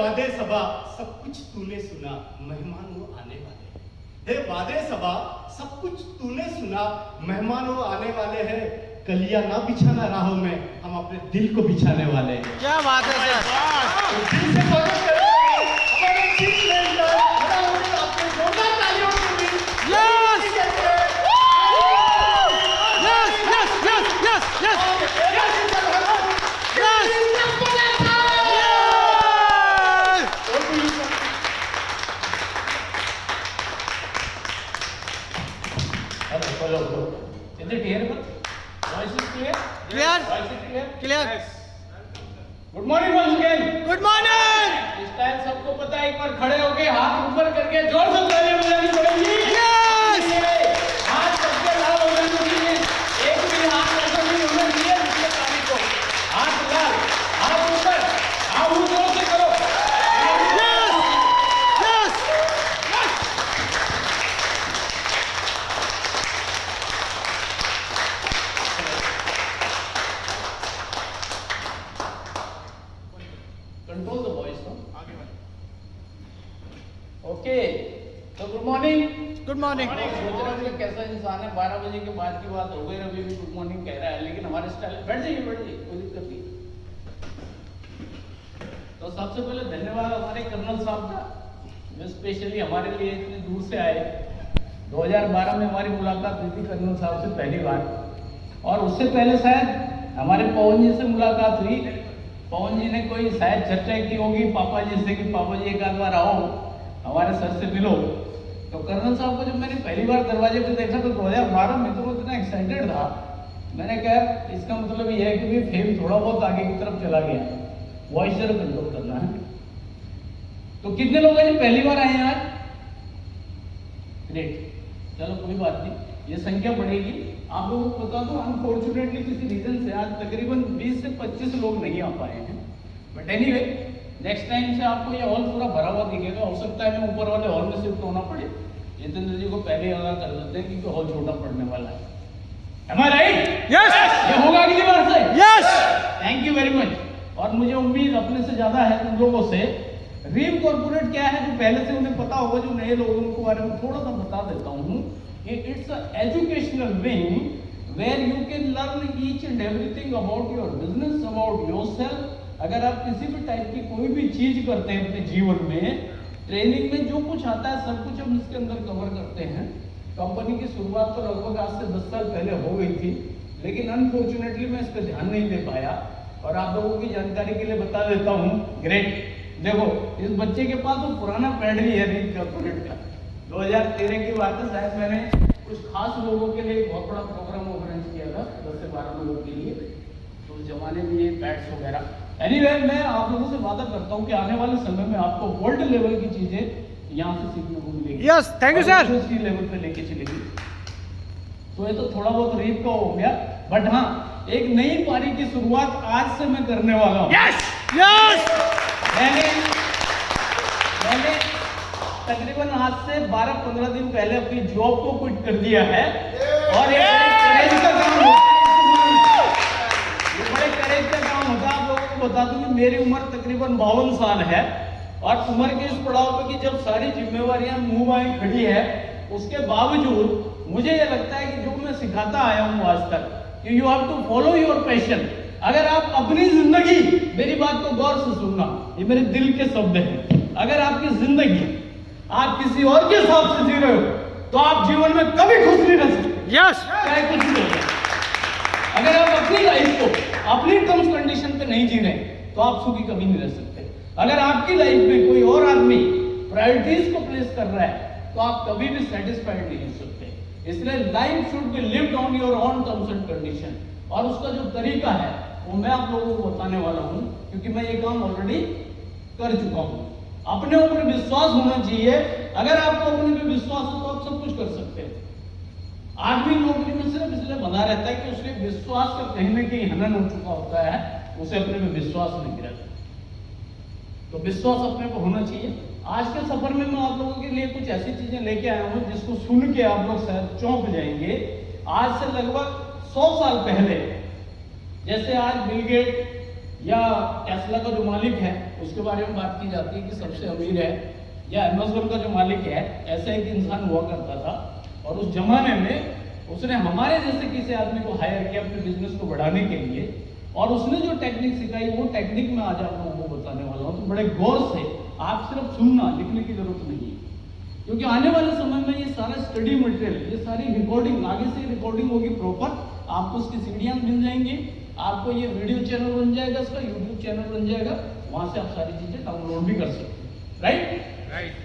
वादे सबा सब कुछ तूने सुना, मेहमान वो आने वाले हैं। हे वादे सबा सब कुछ तूने सुना, मेहमान वो आने वाले हैं। कलियां ना बिछाना राहों में, हम अपने दिल को बिछाने वाले हैं। क्या बात है सर। तो दिल से स्वागत करते हैं हमारे चीफ मिनिस्टर, खड़ा होकर अपने जोरदार तालियों के बीच yes yes yes yes yes yes Is it here? Voice is clear? Clear? Voice is clear? Clear. Good morning once again. Good morning. इस टाइम सबको पता है, एक बार खड़े होके हाथ ऊपर करके जोर से तालियां बजानी पड़ेगी। Yes! हाथ सबके लाल होने चाहिए, एक भी हाथ ऐसा नहीं होना चाहिए जिसमें ताली को। हाथ लाल, हाथ ऊपर, हाथ जोर से करो। Yes Control the voice, no? Okay. So good morning. Good morning. सोच रहे थे कैसा इंसान है, 12 बजे के बाद की बात हो गई, अभी भी गुड मॉर्निंग कह रहा है, लेकिन हमारे स्टाइल। बैठ जाइए, कोई दिक्कत नहीं। तो सबसे पहले धन्यवाद हमारे कर्नल साहब का, जो स्पेशली हमारे लिए इतनी दूर से आए। 2012 में हमारी मुलाकात हुई थी कर्नल साहब से पहली बार, और उससे पहले शायद हमारे पवन जी से मुलाकात हुई। पवन जी ने कोई शायद चर्चा की होगी पापा जी से कि पापा जी एक आध बार आओ, हमारे सर से मिलो। तो कर्नल साहब को जब मैंने पहली बार दरवाजे पे देखा तो 2012 में तो इतना एक्साइटेड था, मैंने कहा इसका मतलब ये है कि फेम थोड़ा बहुत आगे की तरफ चला गया, वॉइस जरा कंट्रोल करना है। तो कितने लोग हैं जो पहली बार आए हैं आज? ग्रेट, चलो कोई बात नहीं, ये संख्या बढ़ेगी। आप लोगों को बता दो, अनफॉर्चुनेटली किसी रीजन से आज तकरीबन 20 से 25 लोग नहीं आ पाए हैं, बट एनीवे नेक्स्ट टाइम से आपको ये हॉल पूरा भरा हुआ दिखेगा। हो सकता है मैं ऊपर वाले हॉल में शिफ्ट होना पड़े, जितेंद्र जी को पहले आगाह कर देते हैं क्योंकि हॉल छोटा पड़ने वाला है। Am I right? यस ये होगा अगली बार से। Yes. Thank you very much. और मुझे उम्मीद अपने से ज्यादा है तुम लोगों से। रीव कॉर्पोरेट क्या है, जो पहले से उन्हें पता होगा, जो नए लोगों को बारे में थोड़ा सा बता देता हूँ। It's educational wing where you can learn each and everything about your business, about yourself. अगर आप किसी भी टाइप की कोई भी चीज करते हैं अपने जीवन में, ट्रेनिंग में जो कुछ आता है सब कुछ हम इसके अंदर कवर करते हैं। कंपनी की शुरुआत तो लगभग आज से 10 साल पहले हो गई थी, लेकिन अनफॉर्चुनेटली मैं इस पर ध्यान नहीं दे पाया, और आप लोगों की जानकारी के लिए बता देता हूँ। ग्रेट, देखो इस बच्चे के पास वो पुराना पैड भी है रीव कॉर्पोरेट का। 2013 की बात है, शायद मैंने कुछ खास लोगों के लिए एक बहुत बड़ा प्रोग्राम ऑर्गेनाइज किया था, 10 से 12 लोगों के लिए, तो उस जमाने में ये पैड्स वगैरह। एनीवे मैं आप लोगों से वादा करता हूँ कि आने वाले समय में आपको वर्ल्ड लेवल की चीजें यहाँ से सीखने को मिलेगी। Yes, thank you sir. इसी लेवल पे लेके चलेगी। तो ये तो थोड़ा बहुत रीव का हो गया, बट हाँ एक नई पारी की शुरुआत आज से मैं करने वाला हूँ। Yes yes. मैंने तकरीबन आज से 12-15 दिन पहले अपनी जॉब को क्विट कर दिया है, और ये करेज का काम होता है। ये बड़े करेज का काम होता है। आप लोगों को बता दूं कि मेरी उम्र तकरीबन 52 साल है, और उम्र के इस पड़ाव पे कि जब सारी जिम्मेवारियां मुंह बाएं खड़ी है, उसके बावजूद मुझे ये लगता है कि जो मैं सिखाता आया हूँ आज तक, कि you have to follow your passion. अगर आप अपनी जिंदगी, मेरी बात को गौर से सुनना, ये मेरे दिल के शब्द हैं, अगर आपकी जिंदगी आप किसी और के हिसाब से जी रहे हो तो आप जीवन में कभी खुश नहीं रह सकते। यस चाहे कुछ भी हो। अगर आप अपनी लाइफ को अपनी टर्म्स कंडीशन पे नहीं जी रहे तो आप सुखी कभी नहीं रह सकते। अगर आपकी लाइफ में कोई और आदमी प्रायोरिटीज को प्लेस कर रहा है तो आप कभी भी सेटिस्फाइड नहीं हो सकते। इसलिए life should be lived on your own terms and condition, और उसका जो तरीका है वो मैं आप लोगों को बताने वाला हूँ, क्योंकि मैं ये काम ऑलरेडी कर चुका हूँ। अपने ऊपर विश्वास होना चाहिए। अगर आपको अपने पे विश्वास हो तो आप सब कुछ कर सकते हैं। आदमी नौकरी में सिर्फ इसलिए बना रहता है कि उसके विश्वास का कहीं न कहीं हनन हो चुका होता है, उसे अपने पे विश्वास नहीं रहता। तो विश्वास अपने को होना चाहिए। आज के सफर में मैं आप लोगों के लिए कुछ ऐसी चीजें लेके आया हूँ जिसको सुन के आप लोग शायद चौंक जाएंगे। आज से लगभग 100 साल पहले, जैसे आज बिल गेट या टेस्ला का जो मालिक है उसके बारे में बात की जाती है कि सबसे अमीर है या अमेज़न का जो मालिक है, ऐसा एक इंसान हुआ करता था। और उस जमाने में उसने हमारे जैसे किसी आदमी को हायर किया अपने बिजनेस को बढ़ाने के लिए, और उसने जो टेक्निक सिखाई वो टेक्निक मैं आज आप लोगों को बताने वाला हूँ। तो बड़े गौर से आप सिर्फ सुनना, लिखने की जरूरत नहीं है, क्योंकि आने वाले समय में ये सारा स्टडी मटेरियल, ये सारी रिकॉर्डिंग, आगे से रिकॉर्डिंग होगी प्रॉपर, आपको उसकी सीढ़ियाँ मिल जाएंगी, आपको ये वीडियो चैनल बन जाएगा, इसका यूट्यूब चैनल बन जाएगा, वहां से आप सारी चीजें डाउनलोड भी कर सकते हैं। राइट?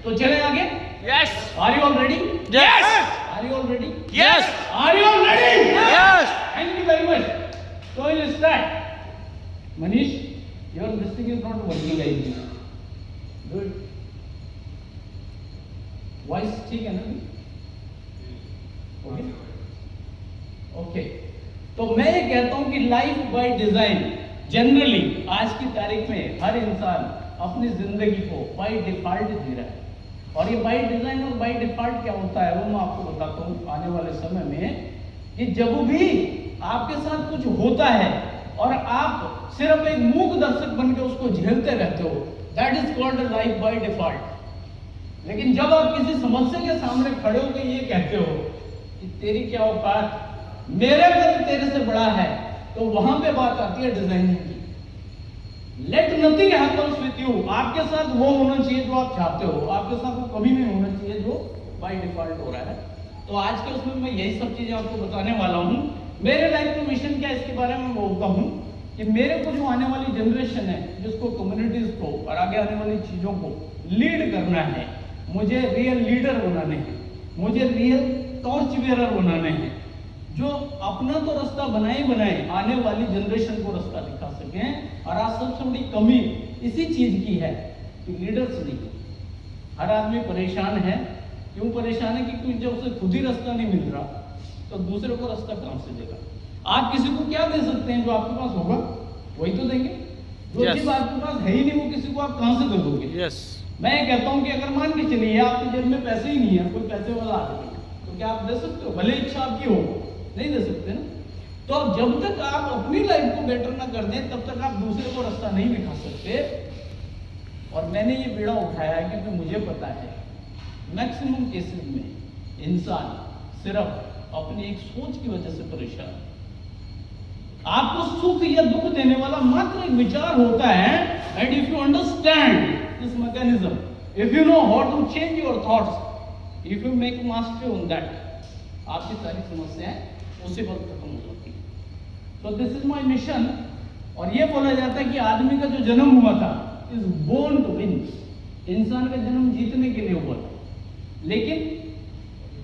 तो चले आगे। Yes. Are you all ready? Yes. Are you all ready? Yes. Are you all ready? Yes. Thank you very much. So we'll start. Manish, your this thing is not working like this. Good. Voice ठीक है ना? Okay. Okay. तो मैं ये कहता हूं कि life by design generally आज की तारीख में हर इंसान अपनी जिंदगी को बाय डिफॉल्ट जी रहा है। और ये बाय डिजाइन और बाय डिफॉल्ट क्या होता है वो मैं आपको बताता हूँ आने वाले समय में, कि जब भी आपके साथ कुछ होता है और आप सिर्फ एक मूक दर्शक बनकर उसको झेलते रहते हो, that is called life by default. लेकिन जब आप किसी समस्या के सामने खड़े होकर ये कहते हो कि तेरी क्या औकात, मेरा कभी तेरे से बड़ा है, तो वहां पे बात आती है डिजाइनिंग की। Let nothing happens with you, आपके साथ वो होना चाहिए जो आप चाहते हो, आपके साथ वो कभी नहीं होना चाहिए जो बाय डिफॉल्ट हो रहा है। तो आज के उसमें मैं यही सब चीजें आपको बताने वाला हूँ। मेरे लाइफ का मिशन क्या है इसके बारे में बोलता हूँ कि मेरे को जो आने वाली जनरेशन है, जिसको कम्युनिटीज को और आगे आने वाली चीजों को लीड करना है, मुझे रियल लीडर बनाने हैं, मुझे रियल टॉर्च बेरर बनाने हैं, जो अपना तो रास्ता बनाए आने वाली जनरेशन को रास्ता दिखा सकें। और आज सबसे बड़ी कमी इसी चीज की है कि लीडर्स नहीं। हर आदमी परेशान है। क्यों परेशान है? क्योंकि जब उसे खुद ही रास्ता नहीं मिल रहा तो दूसरे को रास्ता कहां से देगा? आप किसी को क्या दे सकते हैं? जो आपके पास होगा वही तो देंगे। जो चीज आपके पास है ही नहीं वो किसी को आप कहां से दे दोगे? Yes. मैं कहता हूं कि अगर मान के चलिए आपकी जेब में पैसे ही नहीं है, कोई पैसे वाला आदमी, तो क्या आप दे सकते हो? भले इच्छा आपकी हो, नहीं दे सकते ना। तो जब तक आप अपनी लाइफ को बेटर ना कर दें तब तक आप दूसरे को रास्ता नहीं दिखा सकते। और मैंने ये बीड़ा उठाया है क्योंकि मुझे पता है मैक्सिमम केसेस में इंसान सिर्फ अपनी एक सोच की वजह से परेशान है। आपको सुख या दुख देने वाला मात्र एक विचार होता है। And if you understand this mechanism, if you know how to change your thoughts, if you make mastery on that, आपकी सारी समस्याएं उसी वक्त खत्म हो जाती है। तो दिस इज माय मिशन। और ये बोला जाता है कि आदमी का जो जन्म हुआ था इज बोर्न टू विन, इंसान का जन्म जीतने के लिए हुआ था, लेकिन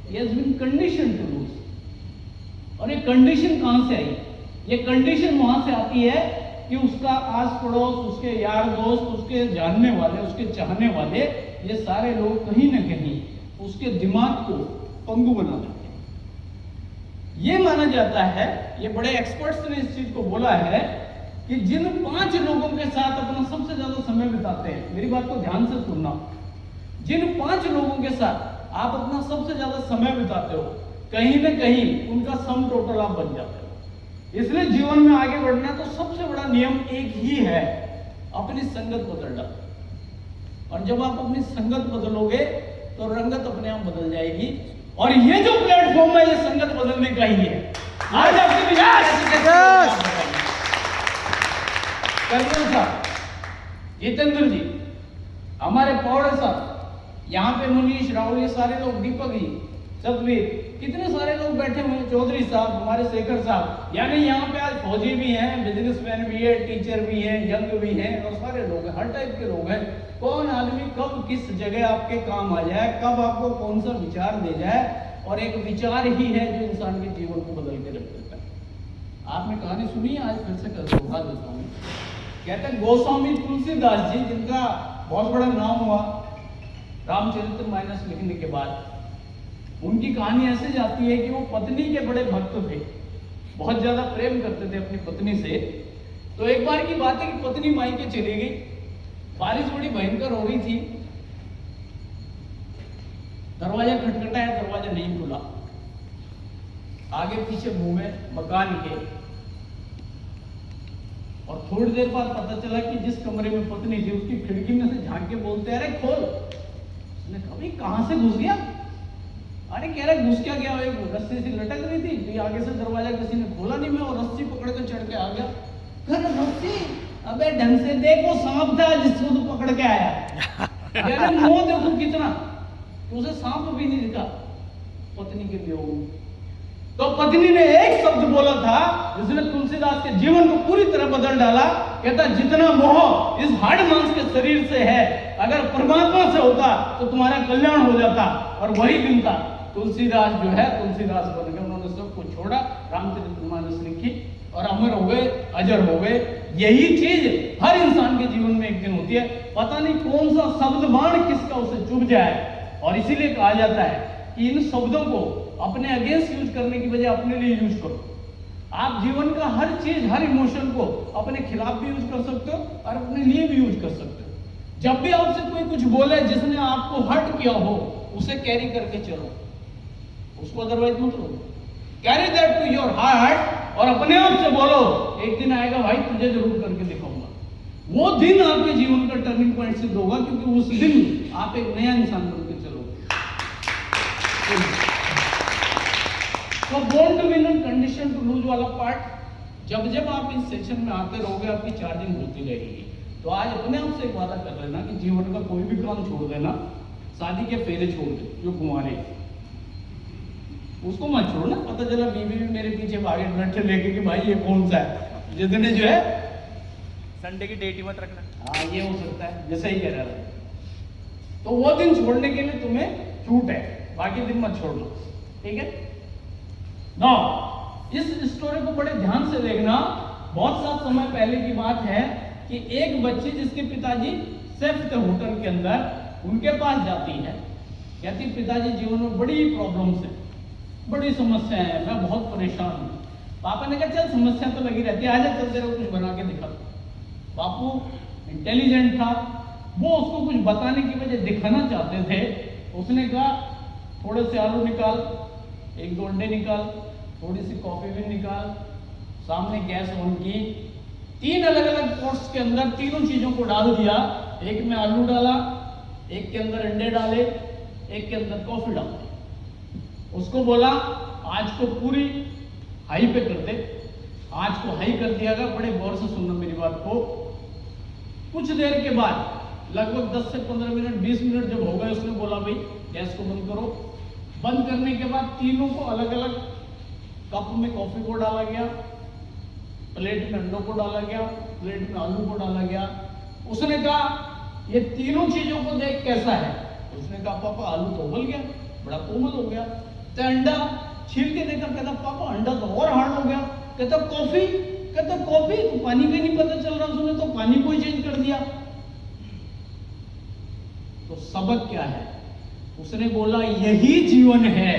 he has been conditioned to lose। और ये कंडीशन कहां से आई? ये कंडीशन वहां से आती है कि उसका आस पड़ोस, उसके यार दोस्त, उसके जानने वाले, उसके चाहने वाले, ये सारे लोग कहीं ना कहीं उसके दिमाग को पंगु बना देते हैं। ये माना जाता है, ये बड़े एक्सपर्ट्स ने इस चीज को बोला है कि जिन 5 लोगों के साथ अपना सबसे ज्यादा समय बिताते हैं, मेरी बात को ध्यान से सुनना, जिन 5 लोगों के साथ आप अपना सबसे ज्यादा समय बिताते हो, कहीं ना कहीं उनका सम टोटल आप बन जाते हो। इसलिए जीवन में आगे बढ़ना तो सबसे बड़ा नियम एक ही है, अपनी संगत बदलना। और जब आप अपनी संगत बदलोगे तो रंगत अपने आप बदल जाएगी। और ये जो प्लेटफॉर्म है ये संगत बदलने का ही है। आज आपके कर्नल साहब, जितेंद्र जी, हमारे पौड़े साहब, यहाँ पे मनीष, राहुल, ये सारे लोग, दीपक जी, सतवीर, कितने सारे लोग बैठे हुए हैं, चौधरी साहब, हमारे शेखर साहब, यानी यहाँ पे आज फौजी भी हैं, बिजनेसमैन भी है, टीचर भी हैं, यंग भी हैं, और सारे लोग हैं, हर टाइप के लोग हैं। कौन आदमी कब किस जगह आपके काम आ जाए, कब आपको कौन सा विचार दे जाए, और एक विचार ही है जो इंसान के जीवन को बदल के रख देता है। आपने कहानी सुनी है, आज फिर से कर उठा देता हूँ। कहते हैं गोस्वामी तुलसीदास जी, जिनका बहुत बड़ा नाम हुआ रामचरितमानस लिखने के बाद, उनकी कहानी ऐसे जाती है कि वो पत्नी के बड़े भक्त थे, बहुत ज्यादा प्रेम करते थे अपनी पत्नी से। तो एक बार की बात है कि पत्नी मायके चली गई, बारिश बड़ी भयंकर हो रही थी, दरवाजा खटखटाया, दरवाजा नहीं खुला, आगे पीछे घूमे मकान के, और थोड़ी देर बाद पता चला कि जिस कमरे में पत्नी थी उसकी खिड़की में से झांक के बोलते, अरे खोल। उसने कहा भाई कहां से घुस गया? अरे कह रहे घुस क्या गया, एक रस्सी से लटक रही थी, तो आगे से दरवाजा किसी ने खोला नहीं, मैं और रस्सी पकड़ के चढ़ के आ गया। घर रस्सी, अबे ढंग से देख, वो सांप था जिसको तू पकड़ के आया। यार मुंह देखो कितना, उसे सांप भी नहीं दिखा पत्नी के वियोग में। तो पत्नी ने एक शब्द बोला था जिसने तुलसीदास के जीवन को पूरी तरह बदल डाला। कहता जितना मोह इस हाड़ मांस के शरीर से है, अगर परमात्मा से होता तो तुम्हारा कल्याण हो जाता। और वही दिन था तुलसीदास जो है तुलसीदास बन गए, उन्होंने सबको छोड़ा, रामचरितमानस लिखी और अमर हो गए, अजर हो गए। यही चीज हर इंसान के जीवन में एक दिन होती है, पता नहीं कौन सा शब्द बाण किसका उसे चुभ जाए। और इसीलिए कहा जाता है कि इन शब्दों को अपने अगेंस्ट यूज करने की बजाय अपने लिए यूज करो। आप जीवन का हर चीज, हर इमोशन को अपने खिलाफ भी यूज कर सकते हो और अपने लिए भी यूज कर सकते हो। जब भी आपसे कोई कुछ बोले जिसने आपको हर्ट किया हो, उसे कैरी करके चलो, उसको अदरवाइज मत लो। Carry that to your heart और अपने आप से बोलो, एक दिन आएगा भाई तुझे जरूर करके दिखाऊंगा। वो दिन आपके जीवन का टर्निंग पॉइंट सिद्ध होगा, क्योंकि उस दिन आप एक नया इंसान बनकर चलोगे। तो born to win and condition to lose वाला पार्ट जब जब आप इस सेक्शन में आते रहोगे, आपकी चार्जिंग होती रहेगी। तो आज अपने आप से एक वादा कर लेना कि जीवन का कोई भी काम छोड़ देना, शादी के फेरे छोड़ दे जो कुंवारे, उसको मत छोड़ना। पता चला बीवी भी मेरे पीछे भागे नट लेके कि भाई ये कौन सा है, जितने जो है संडे की डेट ही मत रखना। हाँ ये हो सकता है, जैसे ही कह रहा था। तो वो दिन छोड़ने के लिए तुम्हें छूट है, बाकी दिन मत छोड़ना, ठीक है ना। इस स्टोरी को बड़े ध्यान से देखना। बहुत सा समय पहले की बात है कि एक बच्ची जिसके पिताजी शेफ थे होटल के अंदर, उनके पास जाती है, कहती पिताजी जीवन में बड़ी प्रॉब्लम्स है, बड़ी समस्या है, मैं बहुत परेशान हूँ। पापा ने कहा चल समस्या तो लगी रहती है, आजा चल तेरे को कुछ बना के दिखा। बापू इंटेलिजेंट था, वो उसको कुछ बताने की वजह दिखाना चाहते थे। उसने कहा थोड़े से आलू निकाल, एक दो अंडे निकाल, थोड़ी सी कॉफी भी निकाल। सामने गैस ऑन की, 3 अलग अलग पॉट्स के अंदर तीनों चीजों को डाल दिया। एक में आलू डाला, एक के अंदर अंडे डाले, एक के अंदर कॉफी डाल दी। उसको बोला आज को पूरी हाई पे कर दे। आज को हाई कर दिया गया। बड़े गौर से सुनना मेरी बात को। कुछ देर के बाद लगभग 10 से 15 मिनट 20 मिनट जब हो गए, उसने बोला भाई गैस को बंद करो। बंद करने के बाद तीनों को अलग अलग कप में कॉफी को डाला गया, प्लेट में अंडों को डाला गया, प्लेट में आलू को डाला गया। उसने कहा ये तीनों चीजों को देख कैसा है? उसने कहा पापा आलू तो उबल गया, बड़ा कोमल हो गया। तो अंडा छील के देखा, कहता पापा अंडा तो और हार्ड हो गया। कहता कॉफी, कहता कॉफी तो पानी का नहीं पता चल रहा, उसने तो पानी को ही चेंज कर दिया। तो सबक क्या है? उसने बोला यही जीवन है।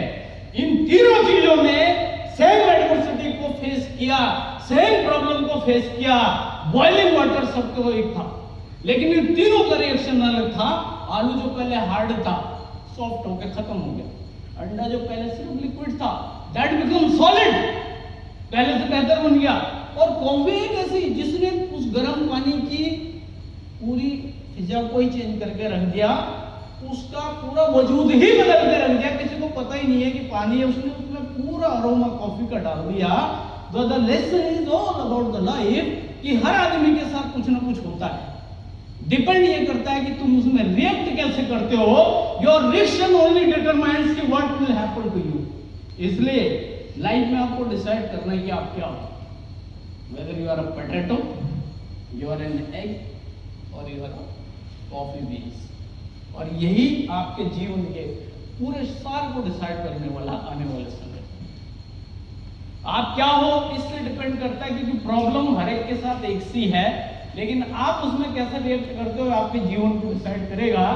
इन तीनों चीजों में सेम एडवर्सिटी को फेस किया, सेम प्रॉब्लम को फेस किया। बॉइलिंग वाटर सबको एक था, लेकिन इन तीनों का रिएक्शन अलग था। आलू जो पहले हार्ड था, सॉफ्ट होकर खत्म हो गया। अंडा जो पहले सिर्फ लिक्विड था, दैट बिकम सॉलिड, पहले से बेहतर बन गया। और कॉफी एक ऐसी जिसने उस गर्म पानी की पूरी फिजा को ही चेंज करके रख दिया, उसका पूरा वजूद ही बदल के रख दिया। किसी को पता ही नहीं है कि पानी है, उसने उसमें पूरा अरोमा कॉफी का डाल दिया। The lesson is all about the life कि हर आदमी के साथ कुछ ना कुछ होता है। डिपेंड ये करता है कि तुम उसमें रिएक्ट कैसे करते हो। योर रिएक्शन ओनली डिटरमाइंस कि what will happen to you. इसलिए लाइफ में आपको डिसाइड करना है कि आप क्या हो। Whether you are a potato, you are an egg और you are a coffee beans. और यही आपके जीवन के पूरे सार को डिसाइड करने वाला आने वाले समय। आप क्या हो इससे डिपेंड करता है, क्योंकि प्रॉब्लम हर एक के साथ एक सी है, लेकिन आप उसमें कैसे रिएक्ट करते हो आपके जीवन को डिसाइड करेगा।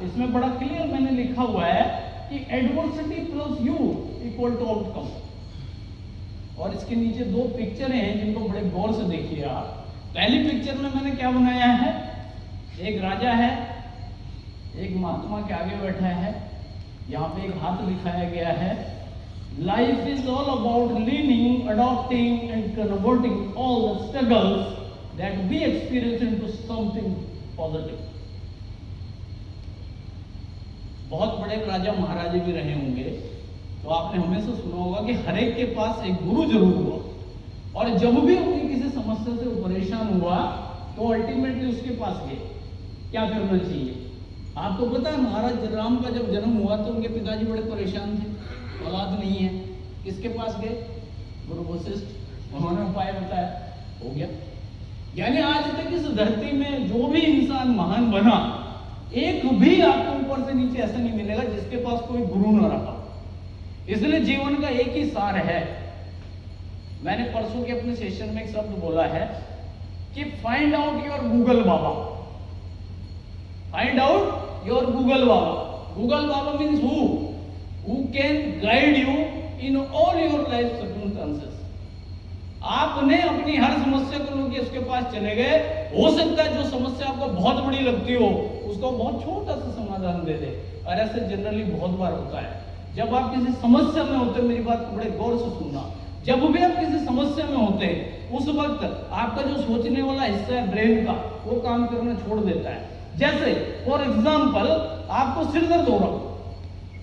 इसमें बड़ा क्लियर मैंने लिखा हुआ है कि adversity plus you equal to outcome. और इसके नीचे 2 पिक्चरें हैं जिनको बड़े गौर से देखिए आप। पहली पिक्चर में मैंने क्या बनाया है, एक राजा है, एक महात्मा के आगे बैठा है, यहाँ पे एक हाथ दिखाया गया है। Life is all about leaning, adopting and converting all the struggles that we experience into something positive. बहुत बड़े राजा महाराजे भी रहे होंगे, तो आपने हमेशा सुना होगा कि हर एक के पास एक गुरु जरूर हुआ, और जब भी उन्हें किसी समस्या से परेशान हुआ तो अल्टीमेटली उसके पास गए। क्या करना चाहिए? आपको पता है महाराज राम का जब जन्म हुआ तो उनके पिताजी बड़े परेशान थे, औलाद नहीं है, किसके पास गए? गुरु वशिष्ठ, उन्होंने उपाय बताया, हो गया। यानी आज तक इस धरती में जो भी इंसान महान बना, एक भी आपको ऊपर से नीचे ऐसा नहीं मिलेगा जिसके पास कोई गुरु न रहा। इसलिए जीवन का एक ही सार है। मैंने परसों के अपने सेशन में एक शब्द बोला है कि find out your Google Baba. Find out your Google Baba. Google Baba means who can guide you in all your life circumstances. आपने अपनी हर समस्या को लेकर उसके पास चले गए, हो सकता है जो समस्या आपको बहुत बड़ी लगती हो उसको बहुत छोटा सा समाधान दे दे। और ऐसे जनरली बहुत बार होता है। जब आप किसी समस्या में होते हैं, मेरी बात को बड़े गौर से सुनना, जब भी आप किसी समस्या में होते हैं उस वक्त आपका जो सोचने वाला हिस्सा है ब्रेन का, वो काम करना छोड़ देता है। जैसे फॉर एग्जाम्पल आपको सिर दर्द हो रहा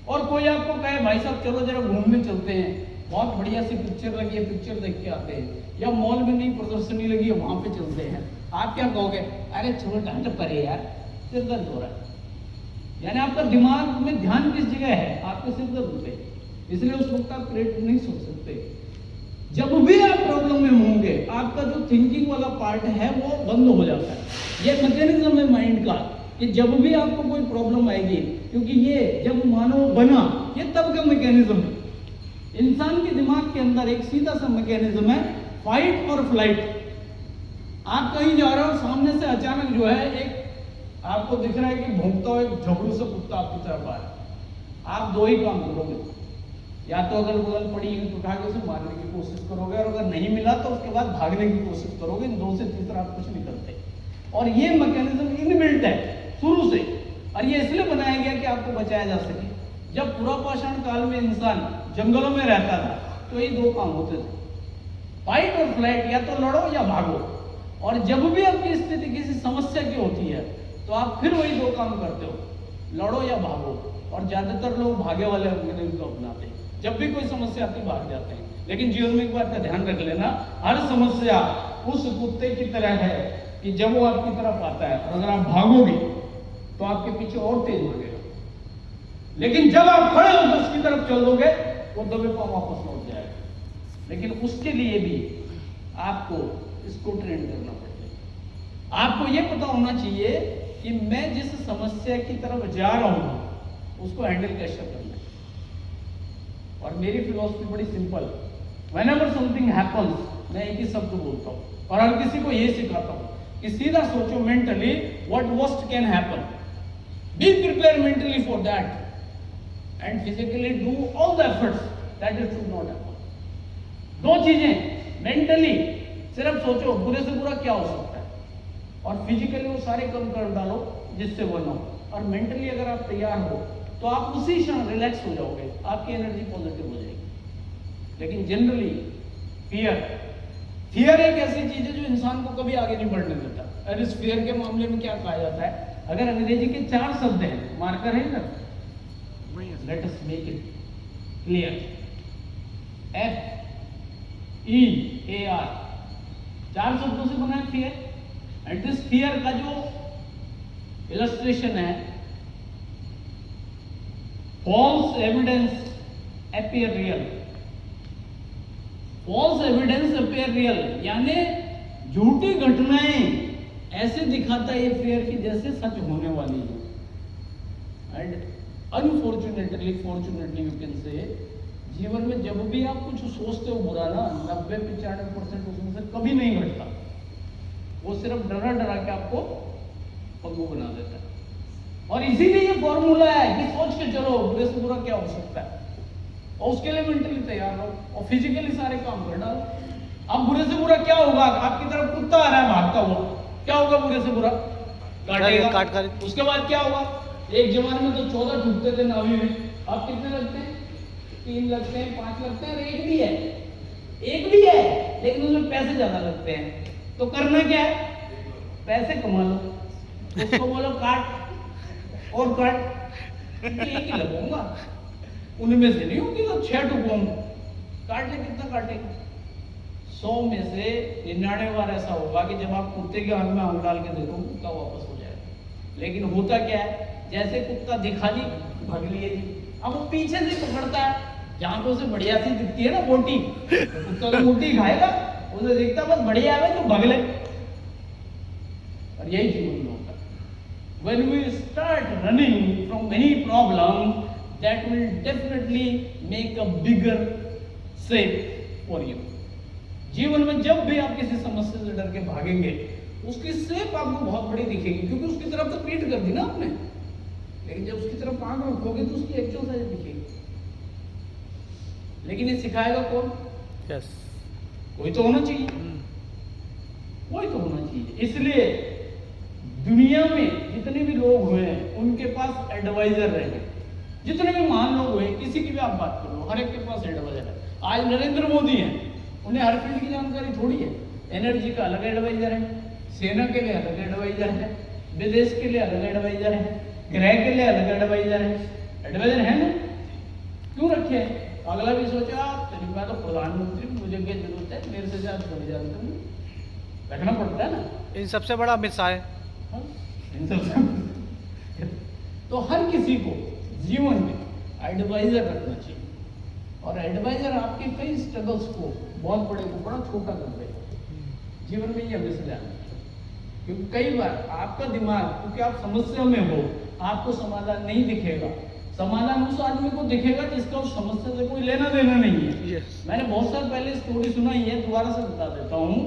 और कोई आपको कहे भाई साहब चलो जरा घूमने चलते हैं, बहुत बढ़िया सी पिक्चर लगी है, पिक्चर देख के आते हैं, या मॉल में नई प्रदर्शनी लगी है वहां पे चलते हैं। आप क्या कहोगे? अरे छोड़ घंटे परे यार, सिर दर्द हो रहा है। यानी आपका दिमाग में ध्यान किस जगह है? आपके सिर दर्द पे, इसलिए उस वक्त आप क्रिएटिव नहीं सोच सकते। जब भी आप प्रॉब्लम में होंगे आपका जो थिंकिंग वाला पार्ट है वो बंद हो जाता है। ये मैकेनिज्म है माइंड का कि जब भी आपको कोई प्रॉब्लम आएगी, क्योंकि ये जब मानव बना ये तब का मैकेनिज्म है। इंसान के दिमाग के अंदर एक सीधा सा मैकेनिज्म है, फाइट और फ्लाइट। आप कहीं जा रहे हो, सामने से अचानक जो है एक आपको दिख रहा है कि भौंकता हुआ एक झगड़ू से कुत्ता आपकी तरफ आ रहा है। आप दो ही काम करोगे, या तो अगर बगल पड़ी तो उठा के उसे मारने की कोशिश करोगे, और अगर नहीं मिला तो उसके बाद भागने की कोशिश करोगे। इन दो से तीसरा आप कुछ नहीं करते। और ये मैकेनिज्म इनबिल्ट है शुरू से, और ये इसलिए बनाया गया कि आपको बचाया जा सके। जब पुरापाषाण काल में इंसान जंगलों में रहता था तो ये दो काम होते थे, फाइट और फ्लाइट, या तो लड़ो या भागो। और जब भी आपकी स्थिति किसी समस्या की होती है तो आप फिर वही दो काम करते हो, लड़ो या भागो। और ज्यादातर लोग भागे वाले मैकेनिज्म को अपनाते हैं। जब भी कोई समस्या आती भाग जाते हैं। लेकिन जीवन में एक बात का ध्यान रख लेना, हर समस्या उस कुत्ते की तरह है कि जब वो आपकी तरफ आता है और अगर आप भागोगे तो आपके पीछे और तेज भागेगा, लेकिन जब आप खड़े होकर उसकी तरफ चल दोगे वो दबे पांव वापस लौट जाएगा। लेकिन उसके लिए भी आपको इसको ट्रेन करना पड़ेगा। आपको ये पता होना चाहिए कि मैं जिस समस्या की तरफ जा रहा हूं उसको हैंडल कैसे करना है। और मेरी फिलॉसफी बड़ी सिंपल, व्हेनेवर समथिंग हैपेंस मैं एक ही शब्द बोलता हूं और हर किसी को ये सिखाता हूं कि सीधा सोचो mentally what worst can happen, be prepare mentally for that and physically do all the efforts that it should not happen. दो चीजें, मेंटली सिर्फ सोचो बुरे से बुरा क्या हो सकता है, और फिजिकली वो सारे कम कर डालो जिससे वो ना हो। और मेंटली अगर आप तैयार हो तो आप उसी क्षण रिलैक्स हो जाओगे, आपकी एनर्जी पॉजिटिव हो जाएगी। लेकिन जनरली फियर एक ऐसी चीज है जो इंसान को कभी आगे नहीं बढ़ने देता। और इस फियर के मामले में क्या कहा जाता है, अगर अंग्रेजी के 4 शब्द हैं, मार्कर है ना, let us make it clear, FEAR, 4 शब्दों से बना है फियर। एंड दिस फियर का जो इलस्ट्रेशन है, false evidence appear real, false evidence appear real, यानी झूठी घटनाएं ऐसे दिखाता है ये फियर की जैसे सच होने वाली है। And unfortunately fortunately you can say, जीवन में जब भी आप कुछ सोचते हो बुरा ना, 90-95% उसमें से कभी नहीं घटता। वो सिर्फ डरा डरा के आपको पगू बना देता है। और इसीलिए ये फॉर्मूला है कि सोच के चलो बुरे से बुरा क्या हो सकता है, और उसके लिए मेंटली तैयार रहो और फिजिकली सारे काम कर डालो। अब बुरे से बुरा क्या होगा, आपकी तरफ कुत्ता आ रहा है भागता हुआ, क्या होगा बुरे से बुरा, काटेगा। उसके बाद क्या होगा, एक जमाने में तो 14 टूटते थे नावी में, अब कितने लगते हैं, 3 लगते हैं, 5 लगते हैं, और एक भी है लेकिन उसमें पैसे ज्यादा लगते हैं। तो करना क्या है, पैसे कमा लो, उसको बोलो काट और काट, क्योंकि एक ही लगूंगा, उनमें से नहीं होगी तो 6 ठुकूंगा, काट ले, कितना काटेगा? 100 में से 99 बार ऐसा होगा कि जब आप कुत्ते के आंख में आंख डाल के देखो कुत्ता वापस हो जाएगा। लेकिन होता क्या है, जैसे कुत्ता दिखा दी भाग लिए जी, अब वो पीछे से पकड़ता है, जहां पे उसे बढ़िया सी दिखती है ना बोटी, तो कुत्ता तो मोटी खाएगा, उसे दिखता बस बढ़िया है तो भाग ले। और यही जीवन में होता है। When we start running from many problems, that will definitely make a bigger shape for you. जीवन में जब भी आप किसी समस्या से डर के भागेंगे, उसकी शेप आपको बहुत बड़ी दिखेगी, क्योंकि उसकी तरफ तो पीठ कर दी ना आपने, लेकिन जब उसकी तरफ आंख रखोगे तो उसकी एक्चुअल साइज दिखेगी। लेकिन ये सिखाएगा कौन? यस, कोई तो होना चाहिए, कोई तो होना चाहिए। इसलिए दुनिया में जितने भी लोग हुए हैं उनके पास एडवाइजर रहे, जितने भी महान लोग हुए, किसी की भी आप बात करो, हर एक के पास एडवाइजर है। आज नरेंद्र मोदी हैं, उन्हें हर फील्ड की जानकारी थोड़ी है। एनर्जी का अलग एडवाइजर है, सेना के लिए अलग एडवाइजर है, विदेश के लिए अलग एडवाइजर है, गृह के लिए अलग एडवाइजर है। एडवाइजर है ना, क्यों रखे? अगला भी सोचा तेरी मैं तो प्रधानमंत्री, मुझे क्या जरूरत है, मेरे से ज्यादा बड़ी जानता हूँ, रखना पड़ता है ना। इन सबसे बड़ा अमित शाह है। हाँ, इन सबसे तो हर किसी को जीवन में एडवाइजर रखना चाहिए, और एडवाइजर आपके कई स्ट्रगल्स को, बहुत बड़े को बड़ा छोटा कर देगा। जीवन में ये हमेशा ध्यान रखिए, क्योंकि कई बार आपका दिमाग, क्योंकि आप समस्या में हो, आपको समाधान नहीं दिखेगा, समाधान उस आदमी को दिखेगा जिसका उस समस्या से कोई लेना देना नहीं है। Yes. मैंने बहुत साल पहले स्टोरी सुनाई है, दोबारा से बता देता हूँ।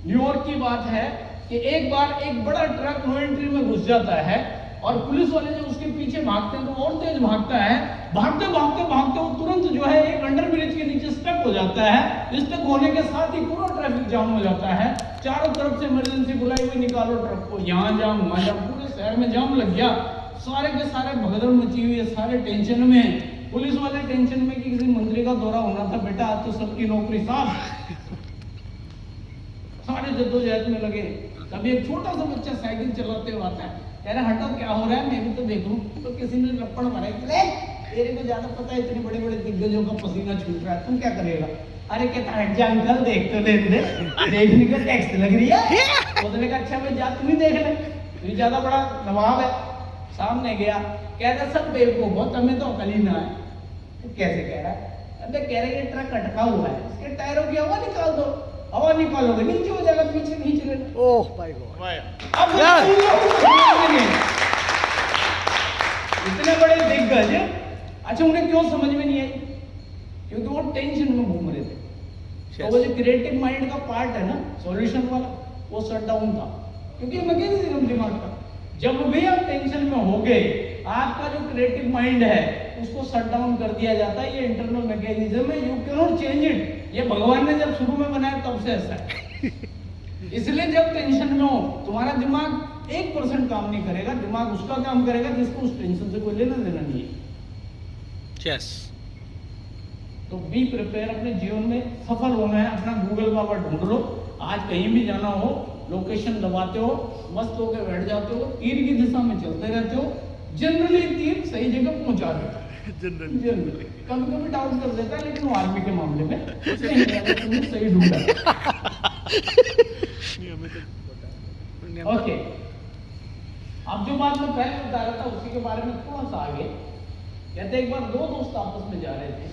न्यूयॉर्क की बात है कि एक बार एक बड़ा ट्रक नो एंट्री में घुस जाता है, और पुलिस वाले जब उसके पीछे भागते हैं तो और तेज भागता है, भागते भागते भागते वो तुरंत जो है एक अंडर ब्रिज के नीचे स्टक हो जाता है। स्टक होने के साथ ही पूरा ट्रैफिक जाम हो जाता है, चारों तरफ से इमरजेंसी बुलाई हुई, निकालो ट्रक को, यहाँ जाम वहाँ जाम, पूरे शहर में जाम लग गया। सारे के सारे भगदड़ मची हुई है, सारे टेंशन में, पुलिस वाले टेंशन में कि किसी मंत्री का दौरा होना था, बेटा आज तो सबकी नौकरी साफ। सारे जद्दोजहद में लगे। तभी एक छोटा सा बच्चा साइकिल चलाते हुए आता है, कह रहा हटो क्या हो रहा है, मैं भी तो देखूं। तो किसी ने लपड़ मारा, तेरे को ज्यादा पता है, इतने बड़े बड़े दिग्गजों का पसीना छूट रहा है, तुम क्या करेगा? अरे कहता हट जा अंकल, देख तो ले, देखने का टैक्स लग रही है। उसने कहा अच्छा भाई जा तुम ही देख ले, तुझे ज्यादा बड़ा दबाव है। सामने गया, कह रहा सब बेवकूफ हो, तुम्हें तो अकल ही ना है। तो कैसे कह रहा है? अबे कह रहे ये ट्रक अटका हुआ है, इसके टायरों की हवा निकाल दो, हवा निकालोगे नीचे हो जाएगा, पीछे खींच लेना। ओह माय गॉड, अब इतने बड़े दिग्गज, अच्छा उन्हें क्यों समझ में नहीं आई? क्योंकि वो टेंशन में घूम रहे थे। तो वो जो क्रिएटिव माइंड का पार्ट है ना, सॉल्यूशन वाला, वो शट डाउन था, क्योंकि मैकेनिज्म दिमाग का। जब भी आप टेंशन में हो गए, आपका जो क्रिएटिव माइंड है उसको शट डाउन कर दिया जाता है। ये इंटरनल मैकेनिज्म है, you can not change it. ये भगवान ने जब शुरू में बनाया तब से ऐसा है। इसलिए जब टेंशन में हो, तुम्हारा दिमाग 1% काम नहीं करेगा, दिमाग उसका काम करेगा जिसको उस टेंशन से कोई लेना देना नहीं है। यस, तो बी प्रिपेयर, अपने जीवन में सफल होना है। अपना गूगल बाबा ढूंढ लो, आज कहीं भी जाना हो, लोकेशन दबाते हो, मस्त होकर बैठ जाते हो, तीर की दिशा में चलते रहते हो, जनरली तीर सही जगह पहुंचा देता है। जनरली कभी कभी डाउट कर देता है, लेकिन वो आर्मी के मामले में तुमने सही ढूंढा। ओके, अब जो बात मैं पहले बता रहा था उसी के बारे में थोड़ा सा आगे। कहते एक बार दो दोस्त आपस में जा रहे थे,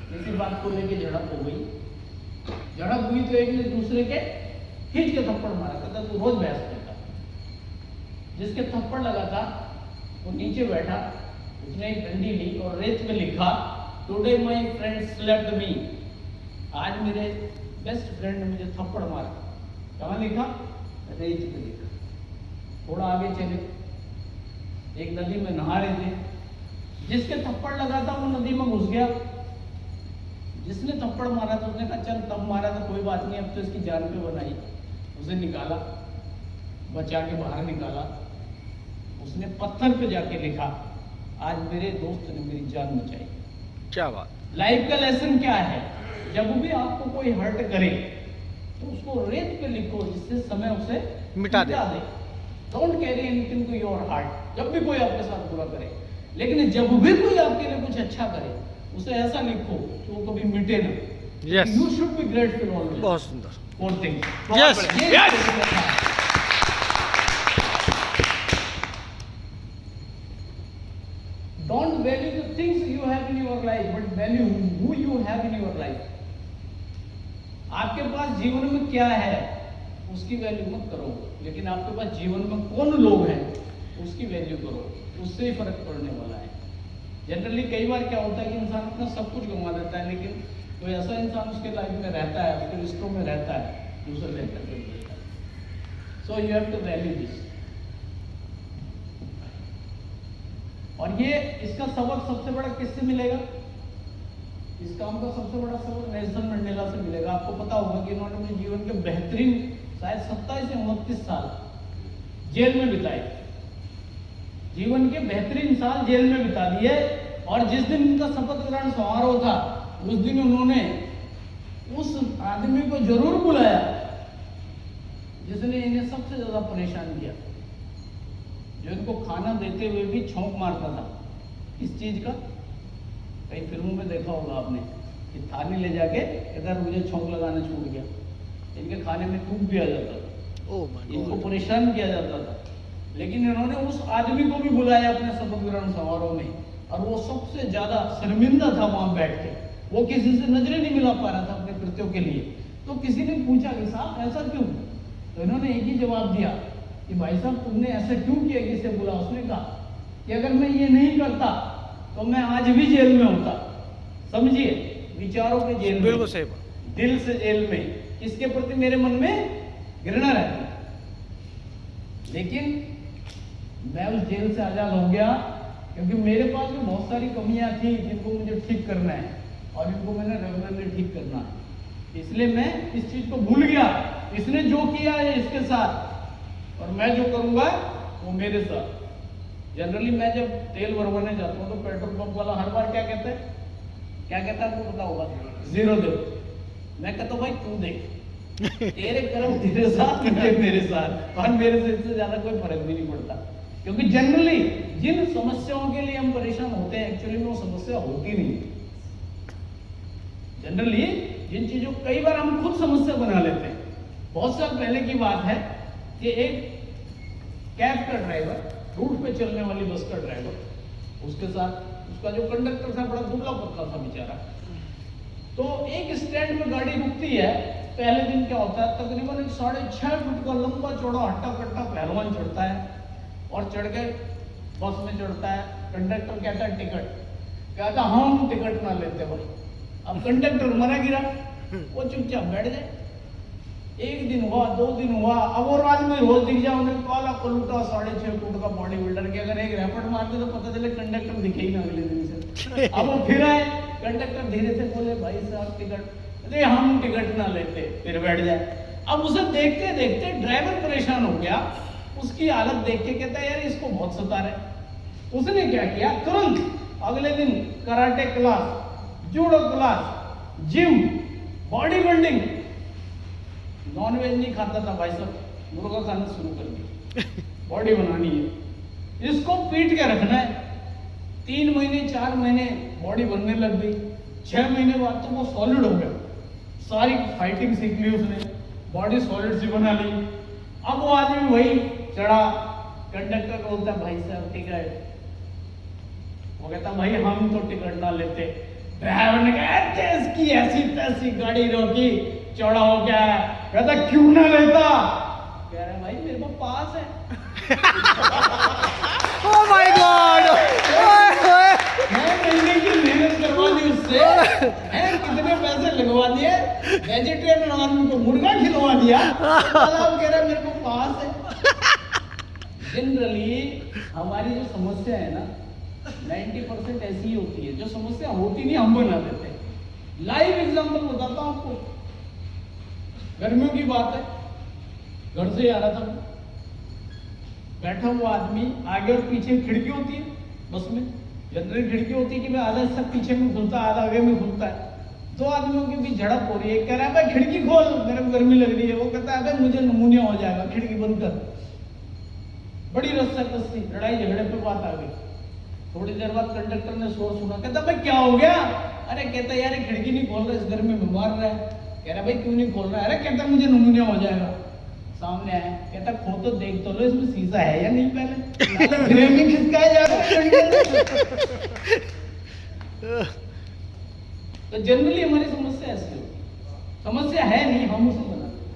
किसी बात को लेके झड़प हो गई। झड़प हुई तो एक ने दूसरे के खींच के थप्पड़ मारा। कहता तू रोज बहस करता। जिसके थप्पड़ लगा था वो नीचे बैठा, उसने एक डंडी ली और रेत में लिखा, टुडे माय फ्रेंड स्लेप्ट मी। आज मेरे बेस्ट फ्रेंड ने मुझे थप्पड़ मारा। कहाँ लिखा? रेत पे लिखा। थोड़ा आगे चले, एक नदी में नहा रहे थे। जिसके थप्पड़ लगा था वो नदी में घुस गया। जिसने थप्पड़ मारा था उसने कहा चल तब मारा था कोई बात नहीं, अब तो इसकी जान पे बनाई। उसे निकाला, बचा के बाहर निकाला। उसने पत्थर पे जाके लिखा, आज मेरे दोस्त ने मेरी जान बचाई। क्या बात। लाइफ का लेसन क्या है? जब भी आपको कोई हर्ट करे तो उसको रेत पे लिखो जिससे समय उसे मिटा दे। Don't carry anything to your heart. जब भी कोई आपके साथ बुरा करे, लेकिन जब भी कोई आपके लिए कुछ अच्छा करे, उसे ऐसा लिखो कि वो कभी मिटे ना। Yes. You should be grateful always बहुत सुंदर। For things. Yes. Don't value the things you have in your life, but value who you have in your life. आपके पास जीवन में क्या है उसकी वैल्यू मत करो, लेकिन आपके पास जीवन में कौन लोग हैं उसकी वैल्यू करो, उससे ही फर्क पड़ने वाला है। जनरली कई बार क्या होता है कि इंसान अपना सब कुछ गंवा देता है, लेकिन कोई ऐसा इंसान उसके लाइफ में रहता है, उसके रिश्तों में रहता है, दूसरे बेहतर कर देता है। So you have to value this. और ये इसका सबक सबसे बड़ा किससे मिलेगा? इस काम का सबसे बड़ा सबक नेल्सन मंडेला से मिलेगा। आपको पता होगा कि इन्होंने अपने जीवन के बेहतरीन शायद 27 से 29 साल जेल में बिताए। जीवन के बेहतरीन साल जेल में बिता दिए, और जिस दिन इनका शपथ ग्रहण समारोह था उस दिन उन्होंने उस आदमी को जरूर बुलाया जिसने इन्हें सबसे ज्यादा परेशान किया, जो इनको खाना देते हुए भी छौंक मारता था। इस चीज का कई फिल्मों में देखा होगा आपने कि थाली ले जाके इधर मुझे छौंक लगाना छूट गया, इनके खाने में थूक दिया जाता था, ओह माय इनको गॉड। परेशान किया जाता था। लेकिन इन्होंने उस आदमी को भी बुलाया अपने शपथ ग्रहण समारोह में, और वो सबसे ज्यादा शर्मिंदा था वहां बैठ के, वो किसी से नजरें नहीं मिला पा रहा था अपने कृत्यों के लिए। तो किसी ने पूछा कि साहब ऐसा क्यों? तो इन्होंने एक ही जवाब दिया कि भाई साहब तुमने ऐसा क्यों किया कि इसे बुला? उसने कहा कि अगर मैं ये नहीं करता तो मैं आज भी जेल में होता। समझिए, विचारों के जेल में, बिल्कुल सही बात। दिल से जेल में, किसके प्रति मेरे मन में घृणा रहती। लेकिन मैं उस जेल से आजाद हो गया क्योंकि मेरे पास भी बहुत सारी कमियां थी जिनको मुझे ठीक करना है, और इनको मैंने रेगुलरली ठीक करना है। इसलिए मैं इस चीज को भूल गया, इसने जो किया है इसके साथ, और मैं जो करूंगा वो मेरे साथ। जनरली मैं जब तेल भरवाने जाता हूँ तो पेट्रोल पंप वाला हर बार क्या कहता है, क्या कहता है आपको पता होगा? 0 दे। मैं कहता हूँ भाई तू देख, तेरे कर्म तेरे साथ, मेरे साथ, और मेरे से इससे ज्यादा कोई फर्क भी नहीं पड़ता। क्योंकि जनरली जिन समस्याओं के लिए हम परेशान होते हैं एक्चुअली में वो समस्या होती नहीं। जनरली जिन चीजों, कई बार हम खुद समस्या बना लेते हैं। बहुत साल पहले की बात है कि एक कैब का ड्राइवर, रूट पे चलने वाली बस का ड्राइवर, उसके साथ उसका जो कंडक्टर था बड़ा दुबला पतला था बेचारा। तो एक स्टैंड में गाड़ी रुकती है। पहले दिन क्या होता है, तकरीबन 6.5 फुट का लंबा चौड़ा हट्टा कट्टा पहलवान चढ़ता है, और चढ़ के बस में चढ़ता है। कंडक्टर कहता है टिकट, कहता हम टिकट ना लेते भाई। अब कंडक्टर मरा गिरा, वो चुपचाप बैठ जाए। 1 दिन हुआ, 2 दिन हुआ, अब वो राज में रोज दिख जाओ, उन्हें काला कलूटा 6.5 फुट का बॉडी बिल्डर के अगर एक रैपट मारते तो पता चले कंडक्टर दिखे ही ना अगले दिन से। अब वो फिर आए, कंडक्टर धीरे से बोले भाई साहब टिकट, अरे हम टिकट ना लेते, फिर बैठ जाए। अब उसे देखते देखते ड्राइवर परेशान हो गया, उसकी हालत देख के कहता है यार इसको बहुत सता रहे। उसने क्या किया, तुरंत अगले दिन karate class, judo class, gym, body building. Nonveg नहीं खाता था भाई साहब, मुर्गा खाना शुरू कर दिया। बॉडी बनानी है, इसको पीट के रखना है। 3 महीने 4 महीने बॉडी बनने लग गई। 6 महीने बाद तो वो सॉलिड हो गया, सारी फाइटिंग सीख ली उसने, बॉडी सॉलिड सी बना ली। अब वो आदमी वही चढ़ा, कंडक्टर को बोलता भाई साहब टिकट, वो कहता भाई हम तो टिकट ना लेते। ड्राइवर ने कहा इसकी ऐसी तैसी गाड़ी रोकी, चौड़ा हो गया, कहता क्यों ना लेता? कह रहा भाई मेरे को पास है। Oh my God. 6 महीने की मेहनत करवा दी उससे, कितने पैसे लगवा दिए, वेजिटेरियन आदमी को मुर्गा खिलवा दिया, अब कह रहा मेरे को पास है। जनरली हमारी जो समस्या है ना 90% ऐसी ही होती है, जो समस्या होती नहीं हम बना देते हैं। लाइव एग्जांपल बताता हूं आपको, गर्मियों की बात है, घर से आ रहा था, बैठा हुआ आदमी, आगे और पीछे खिड़की होती है बस में, जनरली खिड़की होती है कि मैं आधा हिस्सा पीछे में खुलता है, आधा आगे में खुलता है। दो आदमियों के बीच झड़प हो रही है, कह रहा है भाई खिड़की खोल, मेरे को गर्मी लग रही है। वो कहता है अबे मुझे नमूनिया हो जाएगा, खिड़की बंद कर। बड़ी रस्सा-कस्सी, लड़ाई झगड़े पे बात आ गई। थोड़ी देर बाद कंडक्टर ने शोर सुना, कहता भाई क्या हो गया? अरे कहता यार ये खिड़की नहीं खोल रहा, इस गर्मी में बीमार रहा है। कह रहा भाई क्यों नहीं खोल रहा है? अरे कहता मुझे नमूनिया हो जाएगा। सामने आया, कहता खो तो देख तो लो इसमें शीशा है या नहीं पहले। फ्रेमिंग खिसकाया जा रहा है। तो जनरली हमारी समस्या ऐसी होती है, समस्या है नहीं, हम उसे बनाते हैं।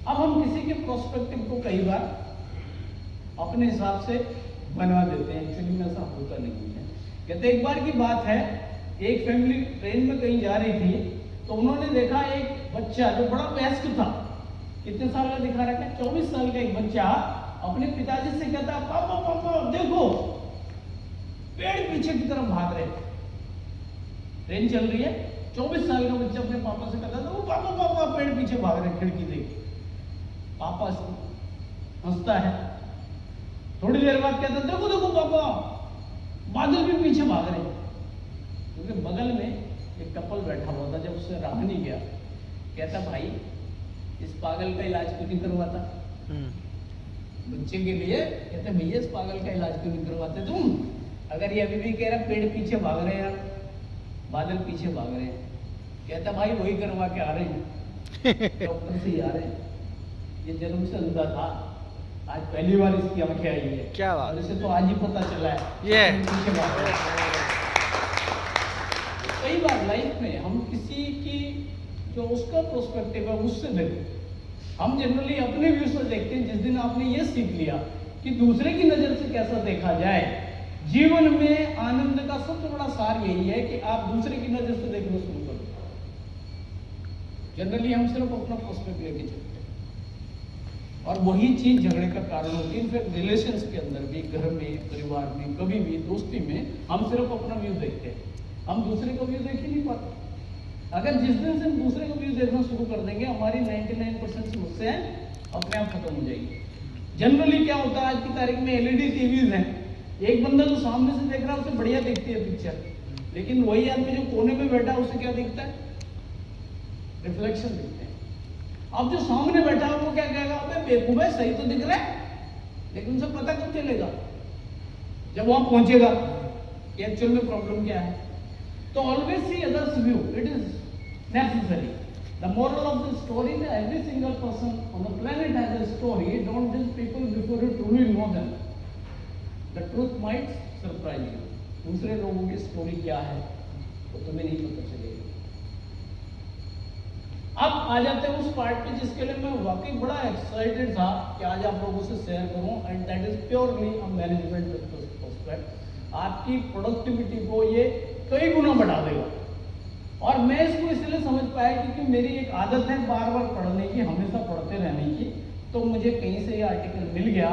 अब हम किसी के प्रोस्पेक्टिव को कई बार अपने हिसाब से बनवा देते हैं, एक्चुअली में ऐसा होता नहीं है। कहते एक बार की बात है, एक फैमिली ट्रेन में कहीं जा रही थी, तो उन्होंने देखा एक बच्चा जो बड़ा वयस्क था, कितने साल का दिखा रखा है, 24 साल का एक बच्चा अपने पिताजी से कहता पापा पापा देखो, पेड़ पीछे की तरफ भाग रहे थे। ट्रेन चल रही है, 24 साल का बच्चा अपने पापा से कहता था वो पापा पापा पेड़ पीछे भाग रहे, खिड़की देख। पापा हंसता है। थोड़ी देर बाद कहता देखो देखो पापा, बादल भी पीछे भाग रहे हैं। क्योंकि बगल में एक कपल बैठा हुआ था, जब उससे रहा नहीं गया, कहता भाई इस पागल का इलाज क्यों नहीं करवाता? बच्चे के लिए कहते भैया इस पागल का इलाज क्यों नहीं करवाते तुम? अगर ये अभी भी कह रहा पेड़ पीछे भाग रहे हैं, बादल पीछे भाग रहे हैं, कहता भाई वही करवा के आ रहे हैं, डॉक्टर से ही आ रहे हैं। ये जन्म से अंधा था, आज पहली बार इसकी आंखें आई है। क्या बात? और इसे तो आज ही पता चला है ये पीछे भाग रहे हैं। कई बार लाइफ में हम किसी की जो उसका प्रोस्पेक्टिव है उससे देखते, हम जनरली अपने व्यू से देखते हैं। जिस दिन आपने ये सीख लिया कि दूसरे की नजर से कैसा देखा जाए, जीवन में आनंद का सबसे बड़ा सार यही है कि आप दूसरे की नजर से देखना शुरू करो। जनरली हम सिर्फ अपना प्रोस्पेक्टिव लेके चलते हैं, और वही चीज झगड़े का कारण होती है। इनफैक्ट रिलेशंस के अंदर भी, घर में, परिवार में, कभी भी दोस्ती में हम सिर्फ अपना व्यू देखते हैं, हम दूसरे का व्यू देख ही नहीं पाते। अगर जिस दिन से हम दूसरे का व्यू देखना शुरू कर देंगे, हमारी 99% समस्याएं अपने आप खत्म हो जाएगी। जनरली क्या होता है, आज की तारीख में LED टीवीज हैं, एक बंदा जो सामने से देख रहा है उसे बढ़िया दिखती है पिक्चर, लेकिन वही आदमी जो कोने में बैठा है उसे क्या दिखता है? रिफ्लेक्शन दिखते हैं। अब जो सामने बैठा है वो क्या कहेगा, अबे बेवकूफ है, सही तो दिख रहा है, लेकिन उसे पता कब चलेगा? जब वहां पहुंचेगा कि एक्चुअल में प्रॉब्लम क्या है। तो always see others view, it is necessary. The moral of the story, every single person on the planet has a story, don't जज people before you truly know them, the truth might surprise you. दूसरे लोगों की story क्या है वो तुम्हें नहीं पता चलेगी। अब आ जाते हैं उस पार्ट पे जिसके लिए मैं वाकई बड़ा एक्साइटेड था कि आज आप लोगों से शेयर करूं, and that is purely a management perspective. आपकी प्रोडक्टिविटी को ये कई गुना बढ़ा देगा। और मैं इसको इसलिए समझ पाया क्योंकि मेरी एक आदत है बार बार पढ़ने की, हमेशा पढ़ते रहने की। तो मुझे कहीं से ये आर्टिकल मिल गया,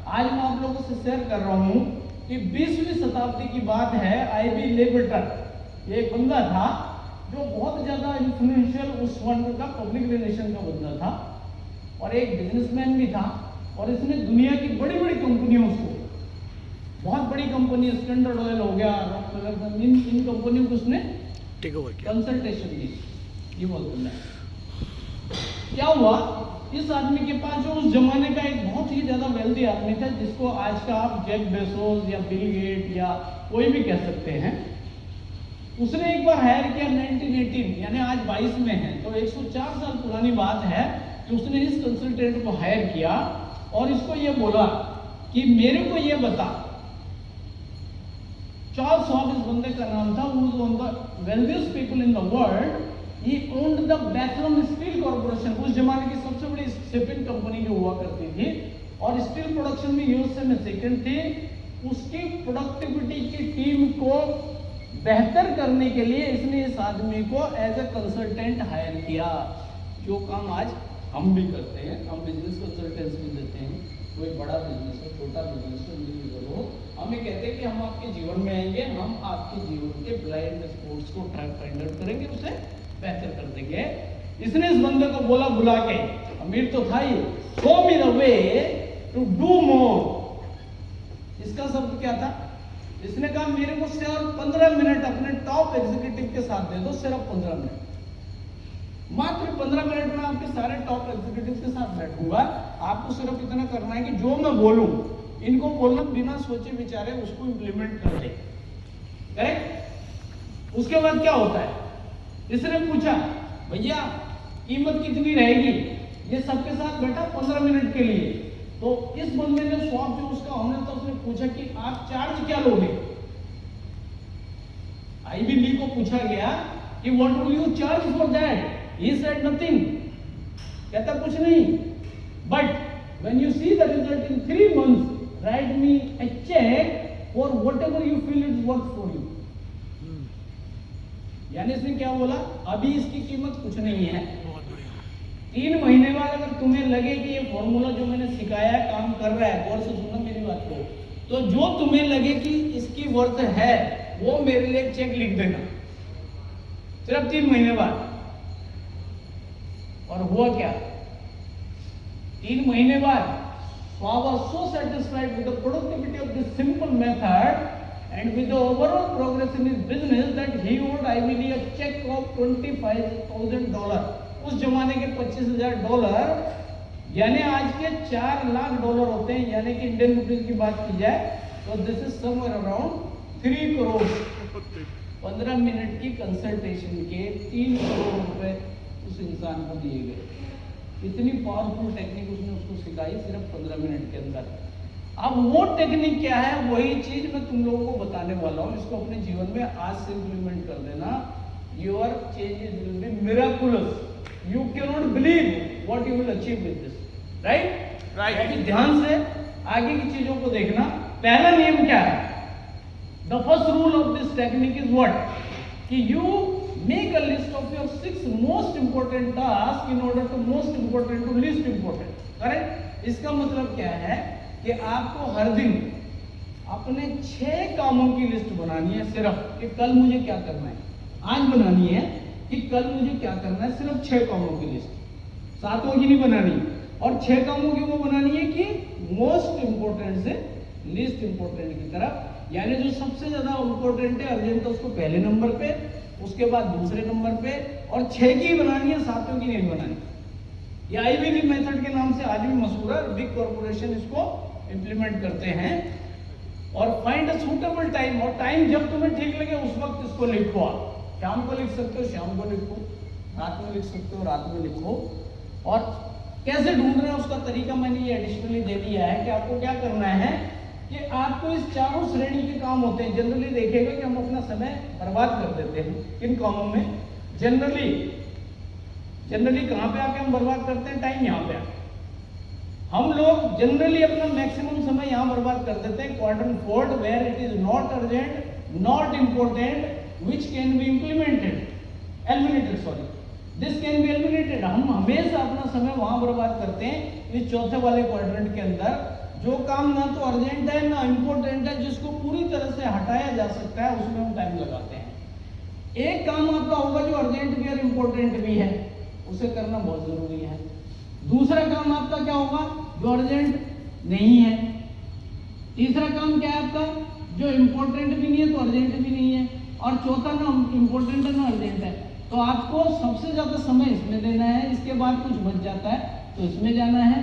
आज मैं आप लोगों से शेयर कर रहा हूं कि 20वीं शताब्दी की बात है। IB लेबर्टन, ये एक बंदा था जो बहुत ज्यादा इन्फ्लुएंशियल उस वक्त का पब्लिक रिलेशन का बंदा था, और एक बिजनेसमैन भी था। और इसने दुनिया की बड़ी बड़ी कंपनियों को, बहुत बड़ी कंपनी स्टैंडर्ड ऑयल हो गया, इन कंपनियों को उसने टेक ओवर किया, कंसल्टेशन दी। ये बोलते हैं क्या हुआ, इस आदमी के पास जो उस जमाने का एक बहुत ही ज्यादा वेल्दी आदमी था, जिसको आज का आप जेफ बेजोस या बिल गेट या कोई भी कह सकते हैं, उसने एक बार हायर किया 1918, यानी आज 22 में है, तो 104 साल पुरानी बात है कि उसने इस कंसल्टेंट को हायर किया और इसको ये बोला कि मेरे को ये बता, चार्ल्स शॉप इस बंदे का नाम था, who was one of the wealthiest people in the world. He owned the Bethlehem Steel Corporation, उस जमाने की सबसे बड़ी शिपिंग कंपनी जो हुआ करती थी, और स्टील प्रोडक्शन में यूएसए में सेकंड थी। उसकी प्रोडक्टिविटी की टीम को बेहतर करने के लिए इसने इस आदमी को एज ए कंसल्टेंट हायर किया, जो काम आज हम भी करते हैं। हम बिजनेस कंसल्टेंसी देते हैं, कोई बड़ा बिजनेस हो, छोटा बिजनेस हो, इंडिविजुअल हो, हमें कहते हैं कि हम आपके जीवन में आएंगे, हम आपके जीवन के ब्लाइंड स्पॉट्स को फाइंड आउट करेंगे, उसे बेहतर कर देंगे। इसने इस बंदे को बोला बुला के, अमीर तो था ही, show me the way to do more. इसका शब्द क्या था? इसने कहा मेरे को सिर्फ 15 मिनट अपने टॉप एग्जीक्यूटिव के साथ दे दो, सिर्फ 15 मिनट, मात्र 15 मिनट में आपके सारे टॉप एग्जीक्यूटिव के साथ बैठूंगा। आपको सिर्फ इतना करना है कि जो मैं बोलूं इनको बोलना बिना सोचे विचारे उसको इंप्लीमेंट कर ले। करेक्ट? उसके बाद क्या होता है, इसने पूछा भैया कीमत कितनी रहेगी, ये सबके साथ बैठा 15 मिनट के लिए। तो इस बंदे ने शॉप जो उसका ओनर था उसने पूछा कि आप चार्ज क्या लोगे। आईवी ली को पूछा गया कि what will you charge for that, he said nothing, कहता कुछ नहीं, but when you see the result in 3 months write me a cheque for whatever you feel it work for you. यानी इसने क्या बोला, अभी इसकी कीमत कुछ नहीं है, 3 महीने बाद अगर तुम्हें लगे कि ये फॉर्मूला जो मैंने सिखाया है काम कर रहा है, गौर से सुनना मेरी बात को, तो जो तुम्हें लगे कि इसकी वर्थ है वो मेरे लिए चेक लिख देना, सिर्फ 3 महीने बाद। और हुआ क्या, 3 महीने बाद Schwab was so satisfied with the productivity of this simple method and with the overall progress in his business that he owed Ivy Lee a check of $25,000। उस जमाने के $25,000 यानी आज के $4 लाख होते हैं, यानी कि इंडियन रुपीज की बात की जाए तो this is somewhere around 3 crore. 15 minute की कंसल्टेशन के 3 करोड़ रुपए उस इंसान को दिए गए। इतनी पावरफुल टेक्निक उसने उसको सिखाई सिर्फ 15 मिनट के अंदर। अब वो टेक्निक क्या है, वही चीज मैं तुम लोगों को बताने वाला हूं, इसको अपने जीवन में आज से इंप्लीमेंट कर देना। Your changes will be miraculous, you can not believe what you will achieve with this, right? ध्यान से आगे की चीजों को देखना। पहला नियम क्या है, the first rule of this technique is what, कि you make a list of your 6 most important tasks in order to most important to least important। Correct? इसका मतलब क्या है कि आपको हर दिन अपने 6 कामों की लिस्ट बनानी है, सिर्फ कि कल मुझे क्या करना है। आज बनानी है कि कल मुझे क्या करना है, सिर्फ 6 कामों की लिस्ट, 7 की नहीं बनानी। और 6 कामों की वो बनानी है कि मोस्ट इंपोर्टेंट से लीस्ट इंपोर्टेंट की तरफ, यानी जो सबसे ज्यादा इंपोर्टेंट है अर्जेंट है उसको पहले नंबर पे, उसके बाद दूसरे नंबर पे, और 6 की बनानी है, 7 की नहीं बनानी। ये आईवी ली मेथड के नाम से आज भी मशहूर है, बिग कॉर्पोरेशन इसको इंप्लीमेंट करते हैं। और फाइंड अ सूटेबल टाइम, और टाइम जब तुम्हें ठीक लगे उस वक्त इसको लिखो। आप शाम को लिख सकते हो, शाम को लिखो, रात में लिख सकते हो, रात में लिखो। और कैसे ढूंढना है उसका तरीका मैंने ये एडिशनली दे दिया है कि आपको क्या करना है कि आपको इस चारों श्रेणी के काम होते हैं। जनरली देखिएगा कि हम अपना समय बर्बाद कर देते हैं किन कामों में, जनरली कहां पे आके हम बर्बाद करते हैं, टाइम यहाँ पे हम लोग जनरली अपना मैक्सिमम समय यहाँ बर्बाद कर देते हैं। Quadrant 4 where it is not urgent, not important, which can be eliminated, this can be eliminated. हम हमेशा अपना समय वहां बर्बाद करते हैं इस चौथे वाले क्वाड्रेंट के अंदर, जो काम ना तो अर्जेंट है ना इंपॉर्टेंट है, जिसको पूरी तरह से हटाया जा सकता है उसमें हम टाइम लगाते हैं। एक काम आपका होगा जो अर्जेंट भी और इंपॉर्टेंट भी है, उसे करना बहुत जरूरी है। दूसरा काम आपका क्या होगा जो अर्जेंट नहीं है। तीसरा काम क्या है आपका जो इंपॉर्टेंट भी नहीं है तो अर्जेंट भी नहीं है, और चौथा ना इंपॉर्टेंट है ना अर्जेंट है। तो आपको सबसे ज्यादा समय इसमें देना है, इसके बाद कुछ बच जाता है तो इसमें जाना है,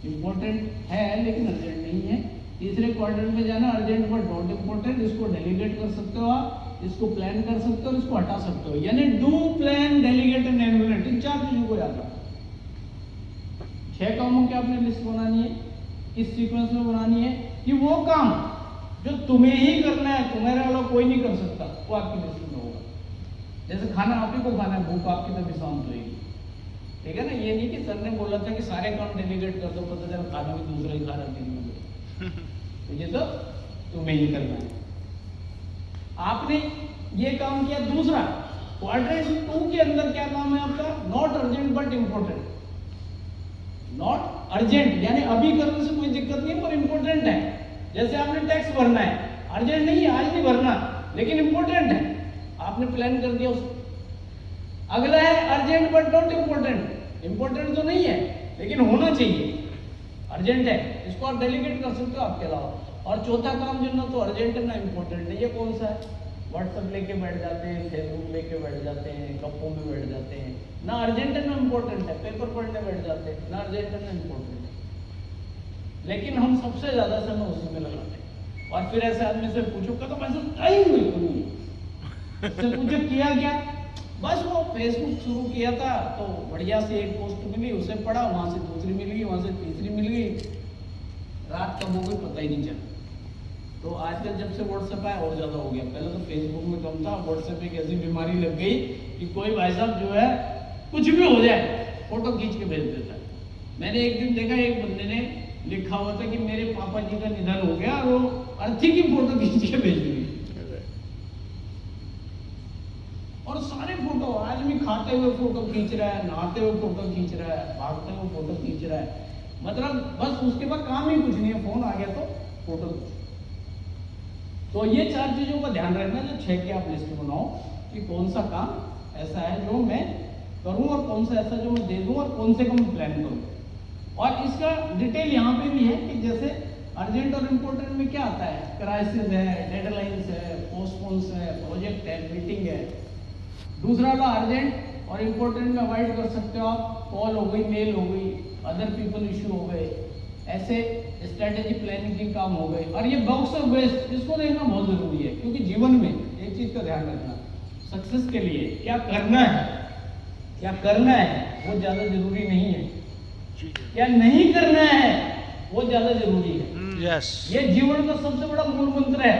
इंपॉर्टेंट है लेकिन अर्जेंट नहीं है। तीसरे क्वाड्रेंट में जाना, अर्जेंट बट नॉट इंपॉर्टेंट, इसको डेलीगेट कर सकते हो आप, इसको प्लान कर सकते हो, इसको हटा सकते हो। यानी do, plan, delegate and eliminate, इन 4 चीजों को याद रखो। 6 कामों की आपने लिस्ट बनानी है, इस सीक्वेंस में बनानी है कि वो काम जो तुम्हें ही करना है, तुम्हारे वाला कोई नहीं कर सकता, वो आपकी लिस्ट में होगा। जैसे खाना आप ही को खाना है, भूख आपकी तभी शांत होगी, ठीक है ना। ये नहीं कि सर ने बोला था कि सारे काम डेलीगेट कर दो, पता चला खाना भी दूसरा ही खा रहा है, तो ये तो तुम्हें ही करना है। आपने ये काम किया। दूसरा क्वाड्रेंट 2 के अंदर क्या काम है आपका, not urgent but important. Not urgent यानी अभी करने से कोई दिक्कत नहीं पर इंपॉर्टेंट है। जैसे आपने टैक्स भरना है, अर्जेंट नहीं है, आज नहीं भरना, लेकिन इंपॉर्टेंट है, आपने प्लान कर दिया उसको। अगला है urgent but not important, important तो नहीं है लेकिन होना चाहिए, अर्जेंट है, इसको आप डेलीगेट कर सकते हो आपके अलावा। और चौथा काम जो ना तो अर्जेंट है ना इम्पोर्टेंट है, ये कौन सा है? व्हाट्सएप लेके बैठ जाते हैं, फेसबुक लेके बैठ जाते हैं, गप्पों में बैठ जाते हैं, ना अर्जेंट है ना इम्पोर्टेंट है, पेपर पढ़ने बैठ जाते हैं, ना अर्जेंट है ना इम्पोर्टेंट है, लेकिन हम सबसे ज्यादा समय उसी में लगाते हैं। और फिर ऐसे आदमी से पूछो कहता तो ऐसा टाइम बिल्कुल नहीं है, उससे पूछो किया क्या, बस वो फेसबुक शुरू किया था तो बढ़िया से एक पोस्ट मिली, उसे पढ़ा, वहां से दूसरी मिल गई, वहां से तीसरी मिल गई, रात कब हो गई पता ही नहीं चला। तो आजकल जब से व्हाट्सएप आया और ज्यादा हो गया, पहले तो फेसबुक में कम था, व्हाट्सएप एक ऐसी बीमारी लग गई कि कोई भाई साहब जो है कुछ भी हो जाए फोटो खींच के भेज देता है। मैंने एक दिन देखा एक बंदे ने लिखा हुआ था कि मेरे पापा जी का निधन हो गया और वो अर्थी की फोटो खींच के भेज दी, और सारे फोटो, आदमी खाते हुए फोटो खींच रहा है, नहाते हुए फोटो खींच रहा है, भागते हुए फोटो खींच रहा है, मतलब बस उसके बाद काम ही कुछ नहीं है, फोन आ गया तो फोटो खींच। तो ये 4 चीजों का ध्यान रखना, जो 6 की आप लिस्ट बनाओ कि कौन सा काम ऐसा है जो मैं करूं और कौन सा ऐसा जो मैं दे दूं और कौन से का मैं प्लान करूं। और इसका डिटेल यहाँ पे भी है कि जैसे अर्जेंट और इम्पोर्टेंट में क्या आता है, क्राइसिस है, डेडलाइंस है, पोस्टपोन्स है, प्रोजेक्ट है, मीटिंग है। दूसरा वाला अर्जेंट और इम्पोर्टेंट में अवॉइड कर सकते हो आप, कॉल हो गई, मेल हो गई, अदर पीपल इशू हो गए, ऐसे स्ट्रेटेजी प्लानिंग के काम हो गए। और ये बॉक्स ऑफ वेस्ट, इसको देखना बहुत जरूरी है, क्योंकि जीवन में एक चीज का ध्यान रखना, सक्सेस के लिए क्या करना है, क्या करना है वो ज्यादा जरूरी नहीं है, क्या नहीं करना है वो ज्यादा जरूरी है। यस, ये जीवन का सबसे बड़ा मूल मंत्र है।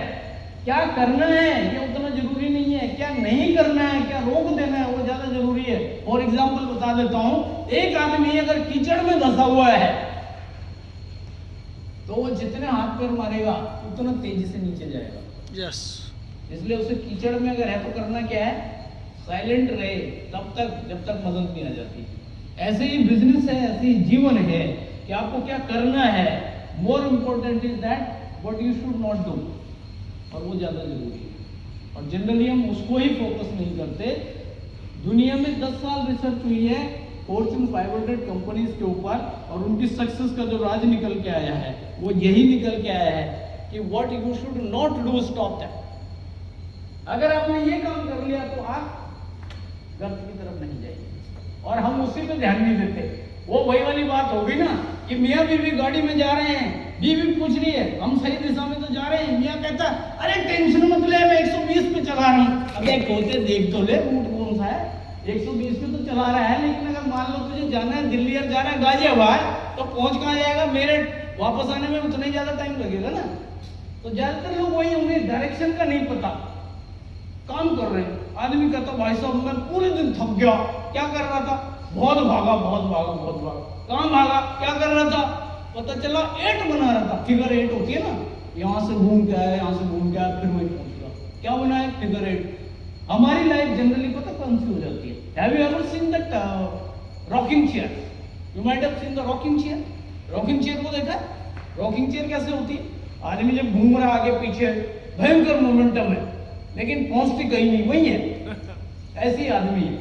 क्या करना है ये उतना जरूरी नहीं है, क्या नहीं करना है, क्या रोक देना है वो ज्यादा जरूरी है। फॉर एग्जाम्पल बता देता हूं, एक आदमी अगर कीचड़ में धंसा हुआ है तो वो जितने हाथ पैर मारेगा उतना तेजी से नीचे जाएगा। यस, इसलिए उसे कीचड़ में अगर है तो करना क्या है, साइलेंट रहे तब तक जब तक मदद नहीं आ जाती। ऐसे ही बिजनेस है, ऐसे ही जीवन है कि आपको क्या करना है, more important is that what you should not do, और वो ज्यादा जरूरी है। और जनरली हम उसको ही फोकस नहीं करते। दुनिया में 10 साल रिसर्च हुई है फॉर्च्यून 500 कंपनीज के ऊपर, और उनकी सक्सेस का जो राज निकल के आया है वो यही निकल के आया है कि what you should not do, stop that. अगर आपने ये काम कर लिया तो आप गर्त की तरफ नहीं जाएंगे, और हम उसी पे ध्यान नहीं देते। वो वही वाली बात हो गई ना कि मियाँ बीवी गाड़ी में जा रहे हैं, बीवी पूछ रही है हम सही दिशा में तो जा रहे हैं, मियाँ कहता अरे टेंशन मत ले मैं 120 पे चला रहा हूँ। अबे कोते देख तो ले रूट कौन सा है, 120 पे तो चला रहा है, लेकिन अगर मान लो तुझे जाना है दिल्ली और जाना है गाजियाबाद तो पहुंच कहाँ जाएगा, मेरठ, वापस आने में उतना ही ज्यादा टाइम लगेगा ना। तो ज्यादातर लोग वही, उन्हें डायरेक्शन का नहीं पता, काम कर रहे हैं। आदमी कहता भाई साहब मैं पूरे दिन थक गया, क्या कर रहा था, बहुत भागा बहुत भागा बहुत भागा, कहाँ भागा, क्या कर रहा था, पता चला 8 बना रहा था, फिगर 8 होती है ना, यहाँ से घूम के आया, यहाँ से घूम के आया, फिर वही पहुंच गया, क्या बनाया, फिगर 8। हमारी लाइफ जनरली पता कौन सी हो जाती है, have you ever seen that rocking chair, you might have seen the rocking chair, rocking chair को देखा है, रॉकिंग चेयर कैसे होती है, आदमी जब घूम रहा आगे पीछे भयंकर मोमेंटम है लेकिन पहुंचती कहीं नहीं, वही है, ऐसी आदमी है।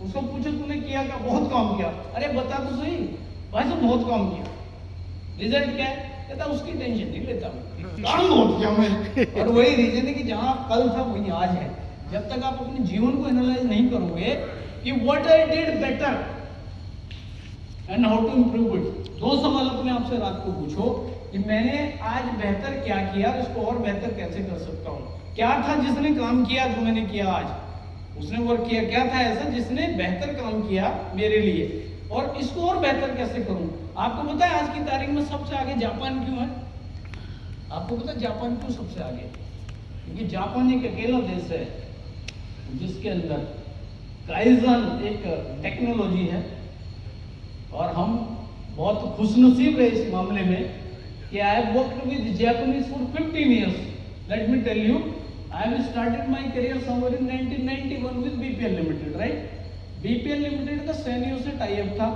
उसको पूछो तूने किया क्या, बहुत काम किया, अरे बता तो सही, भाई साहब बहुत काम किया, रिजल्ट क्या है, कहता उसकी टेंशन नहीं लेता मैं, काम बहुत किया मैं। और वही रीजन है कि जहां कल था वही आज है। जब तक आप अपने जीवन को एनालाइज नहीं करोगे कि what I did better and how to improve it, 2 सवाल अपने आप से रात को पूछो कि मैंने आज बेहतर क्या किया, इसको और बेहतर कैसे कर सकता हूँ। क्या था जिसने काम किया जो मैंने किया आज, उसने वर्क किया, क्या था ऐसा जिसने बेहतर काम किया मेरे लिए, और इसको और बेहतर कैसे करूं। आपको पता है आज की तारीख में सबसे आगे जापान क्यों है, आपको पता है जापान क्यों सबसे आगे, क्योंकि जापान एक अकेला देश है जिसके अंदर काइजन एक टेक्नोलॉजी है, और हम बहुत खुशनसीब रहे इस मामले में कि I have worked with Japanese for 15 years। Let me tell you, I have started my career somewhere in 1991 with BPL Limited, right? BPL Limited का सैनियो से टाई अप था,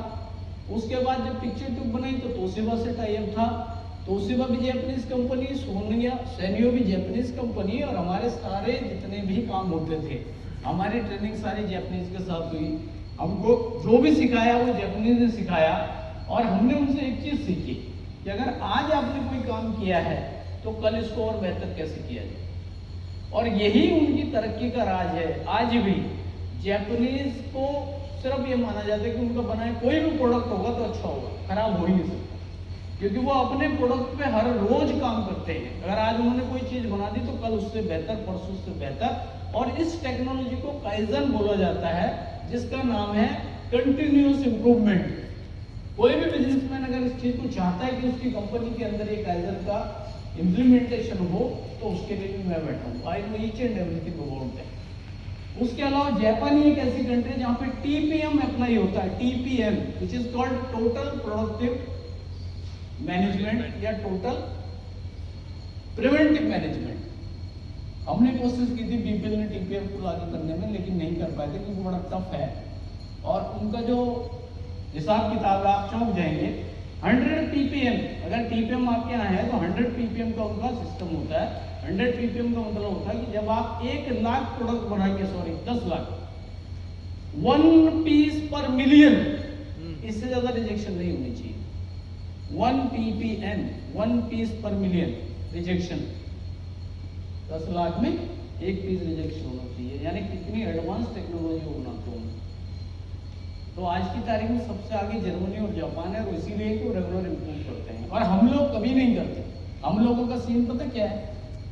उसके बाद जब पिक्चर ट्यूब बनाई तो तोशिबा से टाई अप था, तोशिबा भी जापानीज कंपनी, सोनिया सैनियो भी जापानीज कंपनी, और हमारे सारे जितने भी काम होते थे, हमारी ट्रेनिंग सारी जापानीज के साथ हुई, हमको जो भी सिखाया वो जापानीज ने सिखाया, और हमने उनसे एक चीज सीखी कि अगर आज आपने कोई काम किया है तो कल इसको और बेहतर कैसे किया जाए। और यही उनकी तरक्की का राज है। आज भी जापानीज को सिर्फ ये माना जाता है कि उनका बनाया कोई भी प्रोडक्ट होगा तो अच्छा होगा, खराब हो ही नहीं सकता, क्योंकि वो अपने प्रोडक्ट पे हर रोज काम करते हैं। अगर आज उन्होंने कोई चीज बना दी तो कल उससे बेहतर, परसों उससे बेहतर। और इस टेक्नोलॉजी को काइजन बोला जाता है, जिसका नाम है कंटिन्यूअस इंप्रूवमेंट। कोई भी बिजनेसमैन अगर इस चीज को चाहता है कि उसकी कंपनी के अंदर ये काइजन का इम्प्लीमेंटेशन हो, तो उसके लिए भी मैं बैठा हूँ। I know each and everything about that. उसके अलावा जापान ही एक ऐसी कंट्री है जहां पे टीपीएम अप्लाई होता है, TPM which is called total productive management या टोटल प्रिवेंटिव मैनेजमेंट। हमने कोशिश की थी बीपीएल ने टीपीएम को लागू करने में, लेकिन नहीं कर पाए थे क्योंकि बड़ा टफ है। और उनका जो हिसाब किताब है, आप चौंक जाएंगे। 100 ppm, अगर टीपीएम आपके यहाँ है तो 100 ppm का उनका सिस्टम होता है। 100 ppm का मतलब होता है कि जब आप 1 लाख प्रोडक्ट बनाएंगे, सॉरी 10 लाख, 1 पीस पर मिलियन, इससे ज्यादा रिजेक्शन नहीं होनी चाहिए। 1 ppm, 1 पीस पर मिलियन रिजेक्शन, 10 लाख में 1 पीस रिजेक्शन होना चाहिए। यानी कितनी एडवांस टेक्नोलॉजी हो बनाते हैं। तो आज की तारीख में सबसे आगे जर्मनी और जापान है, और इसीलिए वो रेगुलर इंप्रूव करते हैं और हम लोग कभी नहीं करते। हम लोगों का सीन पता क्या है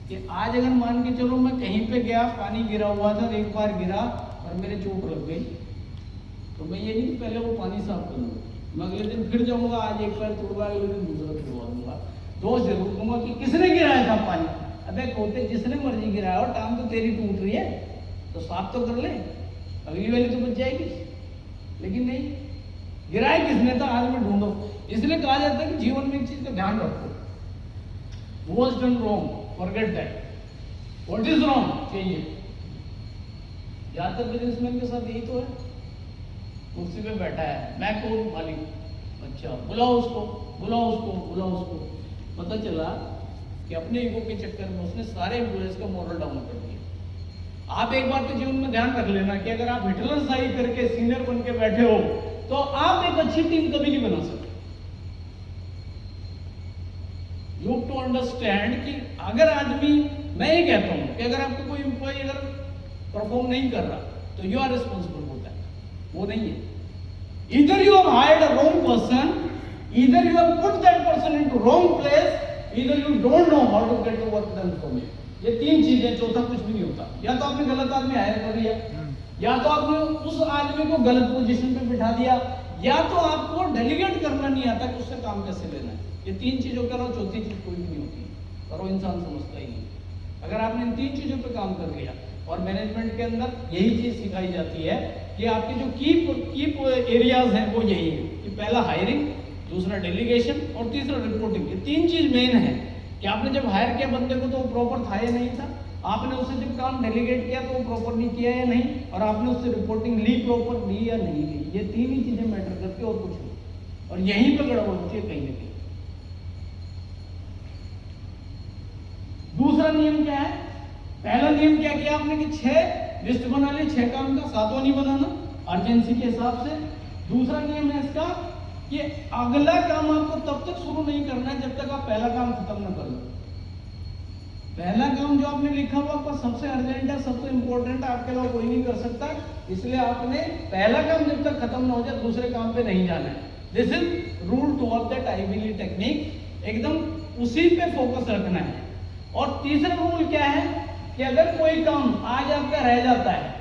कि आज अगर मान के चलो मैं कहीं पे गया, पानी गिरा हुआ था, एक बार गिरा और मेरे चोट लग गई, तो मैं ये नहीं पहले वो पानी साफ कर लूँ, मैं अगले दिन फिर जाऊंगा, आज एक पैर तोड़वा, अगले दिन दूसरा तोड़वा दूंगा। दोष जरूर दूंगा कि किसने गिराया था पानी। अबे कोते, जिसने मर्जी गिराया, और टांग तो तेरी टूट रही है तो साफ तो कर ले, अगली वाली तो बच जाएगी। लेकिन नहीं, गिराया किसने था, आज में ढूंढो। इसलिए कहा जाता है कि जीवन में एक चीज का ध्यान रखो, What's done wrong, forget that. What is wrong, change it. ज्यादातर बिजनेसमैन के साथ यही तो है। कुर्सी पे बैठा है, मैं कौन, मालिक, अच्छा बुलाओ उसको, बुलाओ उसको, बुलाओ उसको। पता चला कि अपने ईगो के चक्कर में उसने सारे एम्प्लॉयज का मॉरल डाउन कर दिया। आप एक बार तो जीवन में ध्यान रख लेना कि अगर आप हिटलर शाही करके सीनियर बन के बैठे हो तो आप एक अच्छी टीम कभी नहीं बना सकते। यू टू अंडरस्टैंड कि अगर आदमी, मैं ये कहता हूं कि अगर आपको कोई एम्प्लॉय अगर परफॉर्म नहीं कर रहा तो you are responsible for that, वो नहीं है। इधर you have hired a wrong person, इधर you have put that person into wrong place, इधर you don't know how to get the work done for me. ये 3 चीजें, चौथा कुछ भी नहीं होता। या तो आपने गलत आदमी हायर कर दिया, या तो आपने उस आदमी को गलत पोजीशन पे बिठा दिया, या तो आपको डेलीगेट करना नहीं आता कि उससे काम कैसे लेना है। ये 3 चीजों के अलावा चौथी चीज कोई भी नहीं होती, और वो इंसान समझता ही नहीं। अगर आपने इन 3 चीजों पे काम कर लिया, और मैनेजमेंट के अंदर यही चीज सिखाई जाती है कि आपके जो की एरियाज हैं वो यही है कि पहला हायरिंग, दूसरा डेलीगेशन और तीसरा रिपोर्टिंग। ये 3 चीज मेन है कि आपने जब हायर किया बंदे को तो वो प्रॉपर था या नहीं था, आपने उससे जब काम डेलीगेट किया तो वो प्रॉपर नहीं किया या नहीं, और आपने उससे रिपोर्टिंग ली प्रॉपर, ली या नहीं ली। ये 3 ही चीजें मैटर करती है और कुछ नहीं, और यहीं पर गड़बड़ होती है कहीं ना कहीं। दूसरा नियम क्या है? पहला नियम क्या किया आपने कि 6 लिस्ट बना ली, 6 काम का, 7वां नहीं बनाना अर्जेंसी के हिसाब से। दूसरा नियम है इसका कि अगला काम आपको तब तक शुरू नहीं करना है जब तक आप पहला काम खत्म न कर लो। पहला काम जो आपने लिखा हुआ आपका सबसे अर्जेंट है, सबसे इंपॉर्टेंट है, आपके अलावा कोई नहीं कर सकता, इसलिए आपने पहला काम जब तक खत्म ना हो जाए दूसरे काम पे नहीं जाना है। This is rule two of that आईबीली टेक्निक, एकदम उसी पे फोकस रखना है। और तीसरा रूल क्या है कि अगर कोई काम आज आपका रह जाता है,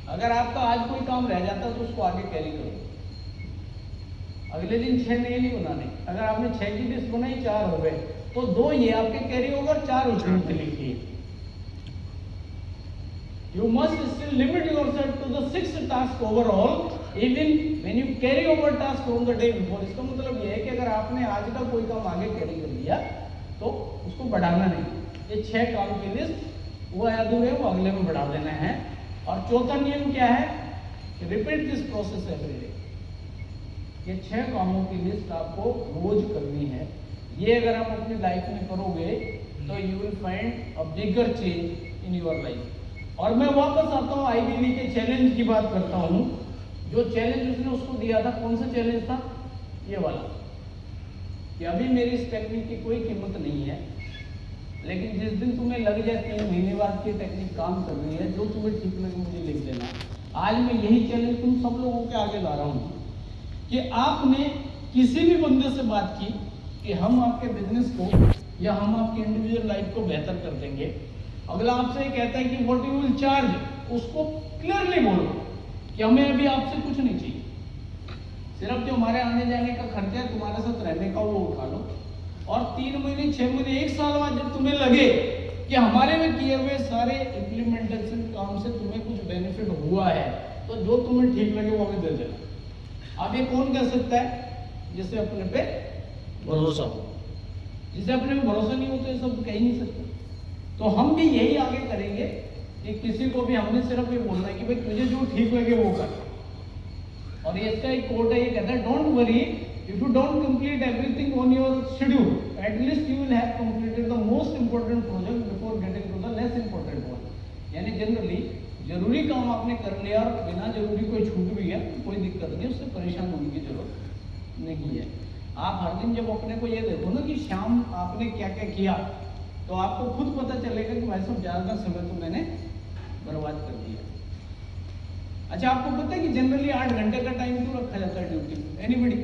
अगर आपका आज कोई काम रह जाता है तो उसको आगे कैरी करो। अगले दिन 6 नए नहीं बनाने। अगर आपने 6 की लिस्ट बनाई, 4 हो गए तो 2 ये आपके कैरी ओवर, 4 उसमें से लिखिए। You must still limit yourself to the 6th task overall, even when you carry over task from the day before. इसका मतलब ये है कि अगर आपने आज का कोई काम आगे कैरी कर लिया तो उसको बढ़ाना नहीं। ये 6 काम की लिस्ट वो अधूरे, वो अगले में बढ़ा देना है। और चौथा नियम क्या है? Repeat this process every day. ये 6 कामों की लिस्ट आपको रोज करनी है। ये अगर आप अपनी लाइफ में करोगे तो you will find a bigger change in your life. और मैं वापस आता हूँ आईबीली के चैलेंज की बात करता हूँ। जो चैलेंज उसने उसको दिया था, कौन सा चैलेंज था? ये वाला कि अभी मेरी इस टेक्निक की कोई कीमत नहीं है, लेकिन जिस दिन तुम्हें लग जाए 3 महीने बाद की टेक्निक काम कर रही है, जो तुम्हें ठीक लगे मुझे लिख देना। आज मैं यही चैलेंज तुम सब लोगों के आगे ला रहा हूँ कि आपने किसी भी बंदे से बात की कि हम आपके बिजनेस को या हम आपकी इंडिविजुअल लाइफ को बेहतर कर देंगे, अगला आपसे कहता है कि व्हाट यू विल चार्ज, उसको क्लियरली बोलो कि हमें अभी आपसे कुछ नहीं चाहिए, सिर्फ जो हमारे आने जाने का खर्चा है, तुम्हारे साथ रहने का वो उठा लो। और 3 महीने 6 महीने 1 साल बाद जब तुम्हें लगे कि हमारे में किए हुए सारे इम्प्लीमेंटेशन काम से तुम्हें कुछ बेनिफिट हुआ है, तो जो तुम्हें ठीक लगे वो हमें दे देना। अब ये कौन कह सकता है? जिसे अपने पे भरोसा हो। जिसे अपने पे भरोसा नहीं हो तो ये सब कह ही नहीं सकते। तो हम भी यही आगे करेंगे कि किसी को भी हमने सिर्फ ये बोलना है कि भाई तुझे जो ठीक लगे वो कर। और ये इसका एक कोट है, ये कहता है don't worry if you don't complete everything on your schedule, at least you will have completed the most important project before getting to the less important one. यानी जनरली जरूरी काम आपने कर लिया और बिना जरूरी कोई छूट भी गया कोई दिक्कत नहीं, उससे परेशान होने की जरूरत नहीं है। आप हर दिन जब अपने को ये देखो ना कि शाम आपने क्या क्या किया, तो आपको खुद पता चलेगा कि भाई साहब ज़्यादा समय तो मैंने बर्बाद कर दिया। अच्छा, आपको पता है कि जनरली 8 घंटे का टाइम क्यों रखा जाता है ड्यूटी में? एनीबडी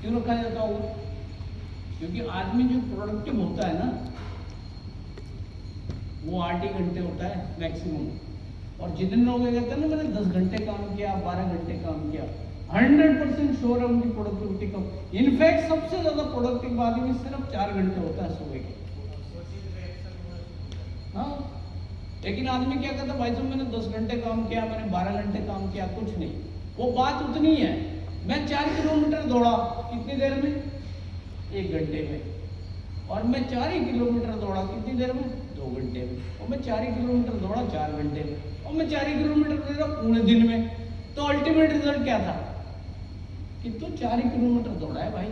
क्यों रखा जाता होगा? क्योंकि आदमी जो प्रोडक्टिव होता है ना, वो 8 ही घंटे होता है मैक्सिमम। और जितने लोग कहते हैं ना मैंने 10 घंटे काम किया, 12 घंटे काम किया, 100% श्योर है उनकी प्रोडक्टिविटी कम। इनफैक्ट सबसे ज्यादा प्रोडक्टिव आदमी सिर्फ 4 घंटे होता है सुबह के। हाँ, लेकिन आदमी क्या कहता है भाई साहब मैंने 10 घंटे काम किया, मैंने 12 घंटे काम किया, कुछ नहीं। वो बात उतनी है, मैं 4 किलोमीटर दौड़ा कितनी देर में? 1 घंटे में। और मैं 4 ही किलोमीटर दौड़ा कितनी देर में? 2 घंटे में। और मैं 4 ही किलोमीटर दौड़ा 4 घंटे में। और मैं 4 ही किलोमीटर दौड़ा पूरे दिन में। तो अल्टीमेट रिजल्ट क्या था कि तू 4 ही किलोमीटर दौड़ा है भाई।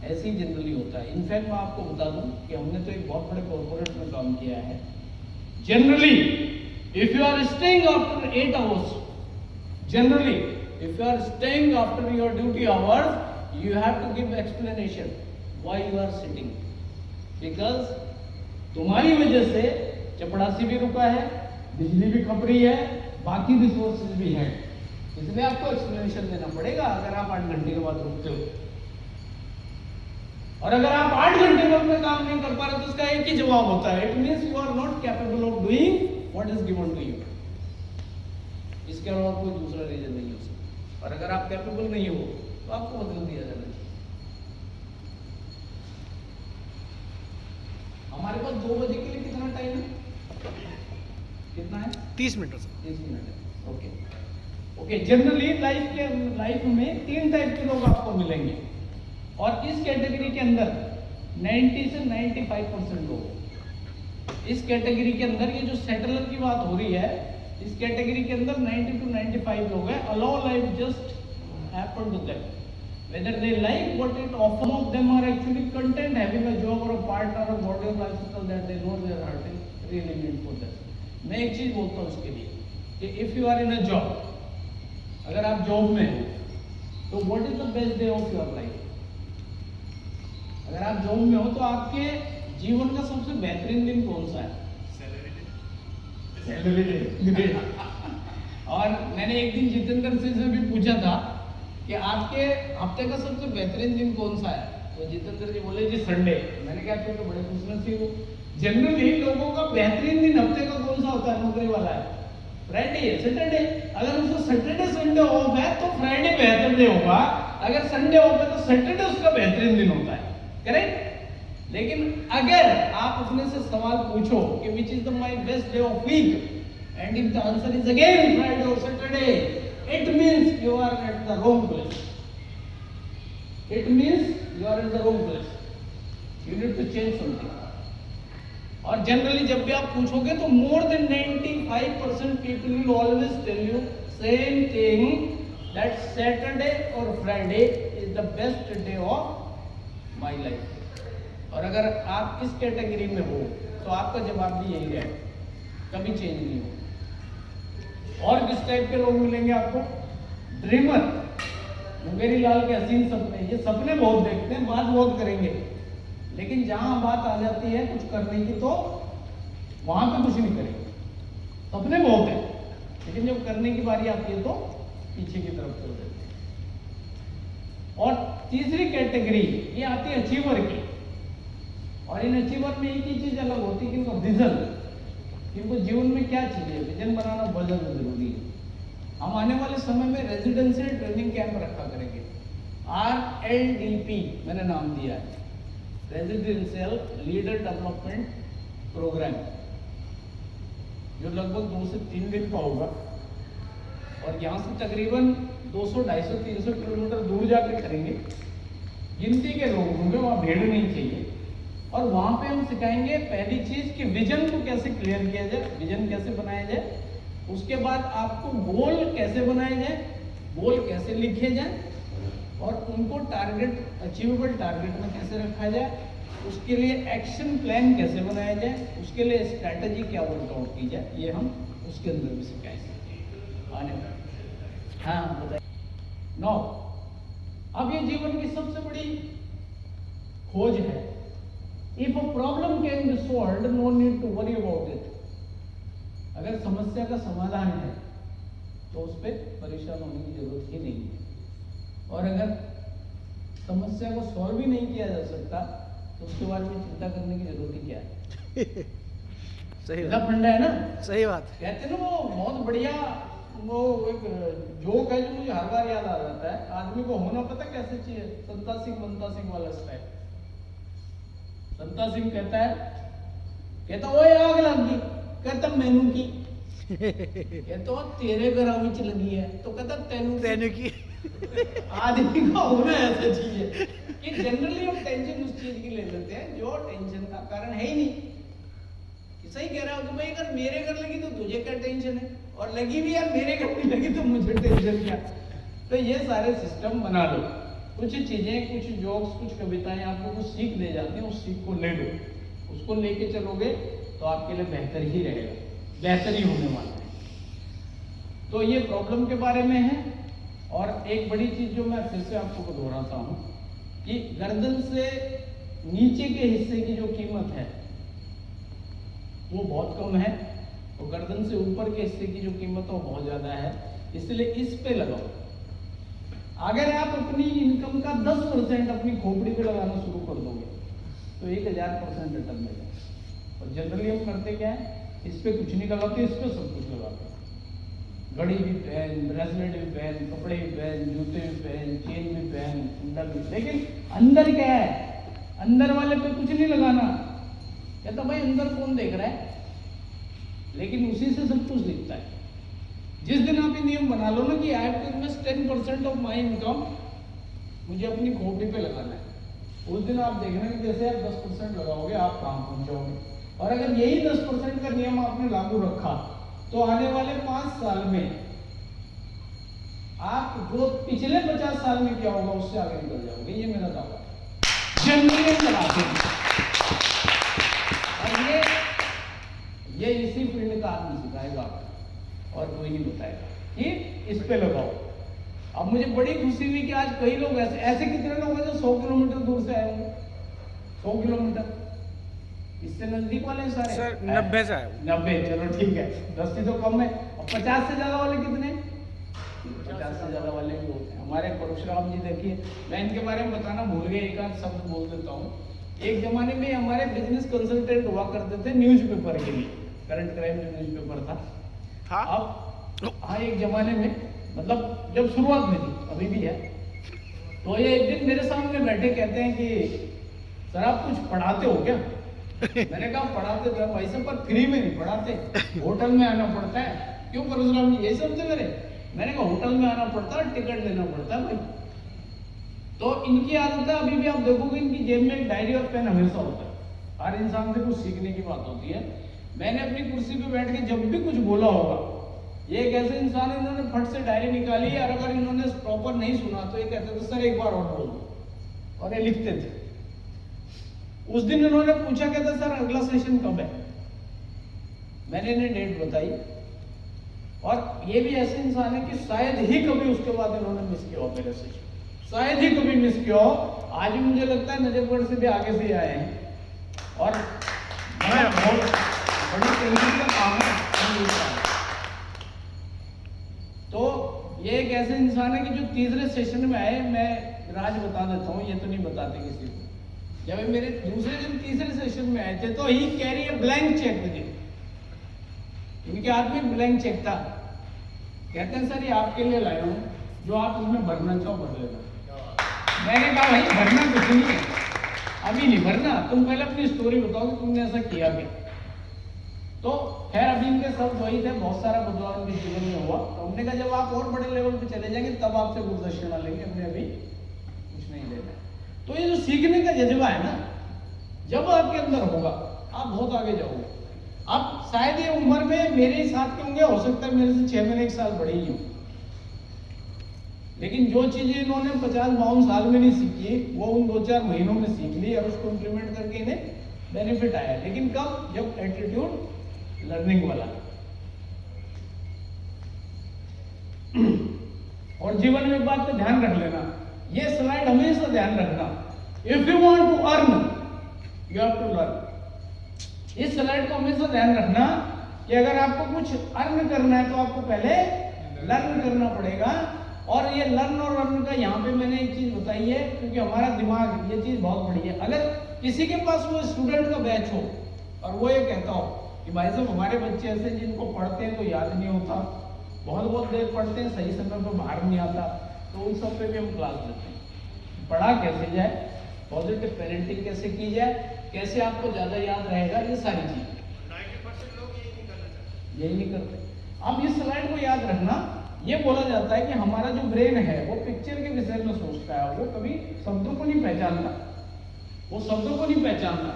ऐसे ही जनरली होता है। इनफैक्ट मैं आपको बता दूं कि हमने तो एक बहुत बड़े कॉर्पोरेट में काम किया है। Generally if you are staying after 8 hours, generally if you are staying after your duty hours, you have to give explanation why you are sitting, because तुम्हारी वजह से चपड़ासी भी रुका है, बिजली भी खप रही है, बाकी रिसोर्सेज भी हैं, इसलिए आपको एक्सप्लेनेशन देना पड़ेगा अगर आप 8 घंटे के बाद रुकते हो। और अगर आप 8 घंटे में अपना काम नहीं कर पा रहे तो उसका एक ही जवाब होता है, it means you are not capable of doing what is given to you. इसके अलावा कोई दूसरा रीजन नहीं हो सकता। और अगर आप कैपेबल नहीं हो तो आपको बदल दिया जाना चाहिए। हमारे पास 2 बजे के लिए कितना टाइम है? कितना है? 30 मिनट से 30 मिनट है। ओके। जनरली लाइफ में 3 टाइप के लोग आपको मिलेंगे, और इस कैटेगरी के अंदर 90 से 95% लोग, इस कैटेगरी के अंदर ये जो सेटलर की बात हो रही है, इस कैटेगरी के अंदर 90 to 95 लोग हैं। Allow life just happen to them, whether they like what it offers. Some of them are actually content having a job or a partner or body or lifestyle that they know they are hurting really meant for them. मैं एक चीज बोलता हूँ उसके लिए कि if you are in a job, अगर आप जॉब में हो तो what is the best day of your life? अगर आप जॉब में हो तो आपके जीवन का सबसे बेहतरीन दिन कौन सा है? Salary day. और मैंने एक दिन जितेंद्र सिंह से भी पूछा था कि आपके हफ्ते का सबसे बेहतरीन दिन कौन सा है, तो जितेंद्र जी बोले जी संडे। मैंने कहा तुम तो बड़े खुशनसीब हो। जनरली लोगों का बेहतरीन दिन हफ्ते का कौन सा होता है? नौकरी वाला है फ्राइडे, सैटरडे। अगर उसको सैटरडे संडे ऑफ है तो फ्राइडे बेहतर डे होगा, अगर संडे ऑफ है तो सैटरडे उसका बेहतरीन दिन होता है, करेक्ट? लेकिन अगर आप अपने से सवाल पूछो कि which is the my best day of week, and if the answer is again Friday और Saturday, it means you are at the wrong place. It means you are in the wrong place. You need to change something. और generally जब भी आप पूछोगे तो more than 95% people will always tell you same thing, that Saturday or Friday is the best day of my life. और अगर आप इस कैटेगरी में हो तो आपका जवाब भी यही है, कभी चेंज नहीं हो। और किस टाइप के लोग मिलेंगे आपको? ड्रीमर, मुंगेरी लाल के हसीन सपने, ये सपने बहुत देखते हैं, बात बहुत करेंगे, लेकिन जहां बात आ जाती है कुछ करने की तो वहां पे कुछ नहीं करेंगे। सपने बहुत है, लेकिन जब करने की बारी आती है तो पीछे की तरफ चल देते हैं। और तीसरी कैटेगरी ये आती है अचीवर की, और इन अचीवर में एक ही चीज अलग होती है कि उनका विजन, इनको जीवन में क्या चाहिए, विजन बनाना बहुत ज्यादा जरूरी है। हम आने वाले समय में रेजिडेंशियल ट्रेनिंग कैंप रखा करेंगे, RLDP मैंने नाम दिया है, रेजिडेंशियल लीडर डेवलपमेंट प्रोग्राम, जो लगभग 2 से 3 दिन का होगा, और यहाँ से तकरीबन 200, 250, 300 किलोमीटर दूर जाकर करेंगे। गिनती के लोग होंगे, वहाँ भीड़ नहीं चाहिए, और वहाँ पे हम सिखाएंगे पहली चीज कि विजन को कैसे क्लियर किया जाए, विजन कैसे बनाया जाए, उसके बाद आपको गोल कैसे बनाए जाए, गोल कैसे लिखे जाए, और उनको टारगेट, अचीवेबल टारगेट में कैसे रखा जाए, उसके लिए एक्शन प्लान कैसे बनाया जाए, उसके लिए स्ट्रैटेजी क्या वर्कआउट की जाए, ये हम उसके अंदर भी सिखाएंगे आने वाले। हाँ बताइए। 9, अब ये जीवन की सबसे बड़ी खोज है। If a problem can be solved, no need to worry about it. अगर समस्या का समाधान है तो उस पर परेशान होने की जरूरत ही नहीं है, और अगर समस्या को सॉल्व ही नहीं किया जा सकता तो उसके बारे में चिंता करने की जरूरत ही क्या है। सही इतना बात, फंडा है ना, सही बात। कहते हैं ना वो बहुत बढ़िया, वो एक जोक है जो मुझे हर बार याद आ जाता है। आदमी को होना पता कैसे चाहिए, संता सिंह बनता सिंह वाला स्टाइल। संता सिंह कहता ओए आग लग गई, कहता मैनू की, कहता तेरे घर विच लगी है, तो कहता तेनू की। आदमी का होना ऐसा चीज है कि जनरली हम टेंशन उस चीज की ले लेते हैं जो टेंशन का कारण है ही नहीं। सही कह रहा हो कि भाई अगर मेरे घर लगी तो तुझे क्या टेंशन है, और लगी भी यार मेरे घर नहीं लगी तो मुझे टेंशन क्या। तो ये सारे सिस्टम बना लो, कुछ चीजें, कुछ जोक्स, कुछ कविताएं आपको कुछ सीख दे जाती हैं, उस सीख को ले लो, उसको लेके चलोगे तो आपके लिए बेहतर ही रहेगा, बेहतर ही होने वाला है। तो ये प्रॉब्लम के बारे में है। और एक बड़ी चीज जो मैं फिर से आपको दोहराता हूं कि गर्दन से नीचे के हिस्से की जो कीमत है वो बहुत कम है, और गर्दन से ऊपर के हिस्से की जो कीमत है वो बहुत ज्यादा है, इसलिए इस पे लगाओ। अगर आप अपनी इनकम का 10% अपनी खोपड़ी पे लगाना शुरू कर दोगे तो 1000% रिटर्न मिलेगा। और जनरली हम करते क्या है, इस पे कुछ नहीं लगाते, इस पे सब कुछ लगाते हैं। घड़ी भी पहन, ब्रेसलेट भी पहन, कपड़े भी पहन, जूते भी पहन, चेन भी पहन, कुंडल भी, लेकिन अंदर क्या है, अंदर वाले पे कुछ नहीं लगाना। कहता भाई अंदर कौन देख रहा है, लेकिन उसी से सब कुछ दिखता है। जिस दिन आप ये नियम बना लो ना कि I have to invest 10% of my income, मुझे अपनी खोपड़ी पे लगाना है, उस दिन आप देखना कि जैसे आप 10% लगाओगे आप कहां पहुंचोगे। और अगर यही 10% का नियम आपने लागू रखा तो आने वाले 5 साल में आप जो पिछले 50 साल में क्या होगा उससे आगे निकल जाओगे, ये मेरा दावा है। जनरली लगाते हैं, और ये इसी फील्ड का आदमी सिखाएगा आपको, और कोई नहीं बताएगा कि इस पे लगाओ। अब मुझे बड़ी खुशी हुई कि आज कई लोग ऐसे कितने लोग हैं जो 100 किलोमीटर दूर से आए होंगे। 100 किलोमीटर, इससे नजदीक वाले सारे सर 90 से आए। 90, चलो ठीक है, 10 तो कम है। और 50 से ज्यादा वाले कितने? 50 से ज्यादा वाले भी होते हैं। हमारे परशुराम जी देखिए, मैं इनके बारे में बताना भूल गया, एक आध शब्द बोल देता हूँ। एक जमाने में हमारे बिजनेस कंसल्टेंट हुआ करते थे न्यूज़पेपर के लिए, करंट क्राइम जो न्यूज़पेपर था। अब हाँ, एक जमाने में, मतलब जब शुरुआत में थी, अभी भी है। तो ये एक दिन मेरे सामने बैठे कहते हैं कि सर आप कुछ पढ़ाते हो क्या? मैंने कहा पढ़ाते थे भाई साहब, पर फ्री में नहीं पढ़ाते, होटल में आना पड़ता है। क्यों परशुराम जी, यही समझे मेरे? मैंने कहा होटल में आना पड़ता है, टिकट लेना पड़ता है भाई। तो इनकी आदत है, अभी भी आप देखोगे इनकी जेब में एक डायरी और पेन हमेशा होता है। हर इंसान से कुछ सीखने की बात होती है। मैंने अपनी कुर्सी पे बैठ के जब भी कुछ बोला होगा, ये एक ऐसे इंसान है, इन्होंने फट से डायरी निकाली, और अगर इन्होंने प्रॉपर नहीं सुना तो ये कहते थे सर एक बार और बोलो, और ये लिखते थे। उस दिन इन्होंने पूछा, कहते सर अगला सेशन कब है? मैंने इन्हें डेट बताई, और ये भी ऐसे इंसान है कि शायद ही कभी उसके बाद इन्होंने मिस किया हो मेरे सेशन। शायद ही कभी मिस किया हो। आज भी मुझे लगता है नजफगढ़ से भी आगे से आए हैं और बहुत बड़ी टेंशन का काम है। तो ये एक ऐसे इंसान है कि जो तीसरे सेशन में आए, मैं राज बता देता हूँ, ये तो नहीं बताते किसी को। जब ये मेरे दूसरे दिन तीसरे सेशन में आए थे तो ही कैरी ए ब्लैंक चेक मुझे, इनके हाथ में ब्लैंक चेक था। कहते हैं सर ये आपके लिए लाया हूँ, जो आप उसमें भरना चाहो भर लेना। मैंने कहा भाई भरना कुछ नहीं है, अभी नहीं भरना, तुम पहले अपनी स्टोरी बताओ कि तुमने ऐसा किया क्या। तो खैर अभी इनके सब वही थे, बहुत सारा बदलाव उनके जीवन में हुआ। तो हमने कहा जब आप और बड़े लेवल पे चले जाएंगे तब आपसे गुरुदक्षिणा लेंगे, हमने अभी कुछ नहीं लेना। तो ये जो सीखने का जज्बा है ना, जब आपके अंदर होगा आप बहुत आगे जाओगे। आप शायद ये उम्र में मेरे ही साथ के होंगे, हो सकता है मेरे से 6 महीने 1 साल बड़े ही हो, लेकिन जो चीजें इन्होंने 50-52 साल में नहीं सीखी वो उन 2-4 महीनों में सीख ली और उसको इम्प्लीमेंट करके इन्हें बेनिफिट आया। लेकिन कब? जब एटीट्यूड लर्निंग वाला। और जीवन में एक बात का ध्यान रख लेना, ये स्लाइड हमेशा ध्यान रखना, if you want to earn you have to learn. इस स्लाइड को हमेशा ध्यान रखना कि अगर आपको कुछ अर्न करना है तो आपको पहले लर्न करना पड़ेगा। और ये लर्न और अर्न का यहाँ पे मैंने एक चीज बताई है, क्योंकि हमारा दिमाग ये चीज बहुत बड़ी है। अगर किसी के पास वो स्टूडेंट का बैच हो और वो ये कहता हो कि भाई साहब हमारे बच्चे ऐसे जिनको पढ़ते हैं तो याद नहीं होता, बहुत देर पढ़ते हैं, सही समय पर बाहर नहीं आता, तो उन सब पे भी हम क्लास देते हैं। पढ़ा कैसे जाए, पॉजिटिव पेरेंटिंग कैसे की जाए, कैसे आपको ज्यादा याद रहेगा, ये सारी चीज 90% लोग यही नहीं करते। अब इस स्लाइड को याद रखना, ये बोला जाता है कि हमारा जो ब्रेन है वो पिक्चर के विषय में सोचता है, वो कभी शब्दों को नहीं पहचानता, वो शब्दों को नहीं पहचानता।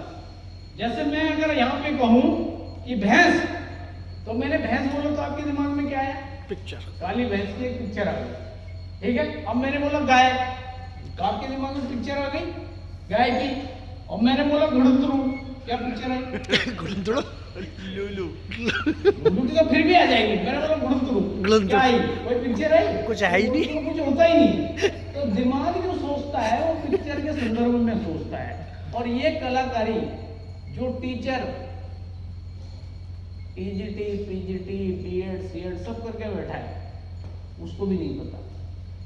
जैसे मैं अगर यहाँ पे कहूँ कि भैंस, तो मैंने भैंस बोला तो आपके दिमाग में क्या आया? पिक्चर, काली भैंस की एक पिक्चर आ गई, ठीक है। अब मैंने बोला गाय, तो आपके दिमाग में पिक्चर आ गई गाय की। और मैंने बोला घुड़ंतरू, क्या पिक्चर आई? गुलंदड़ो, लूलू की तो फिर भी आ जाएगी। मैंने बोला घुड़ंतरू, क्या आई? कोई पिक्चर आई? कुछ है ही नहीं, कुछ होता ही नहीं। तो दिमाग जो सोचता है वो पिक्चर के संदर्भ में सोचता है। और ये कलाकारी जो टीचर टीजीटी, पीजीटी, बीएड, सीएड सब करके बैठा है, उसको भी नहीं पता।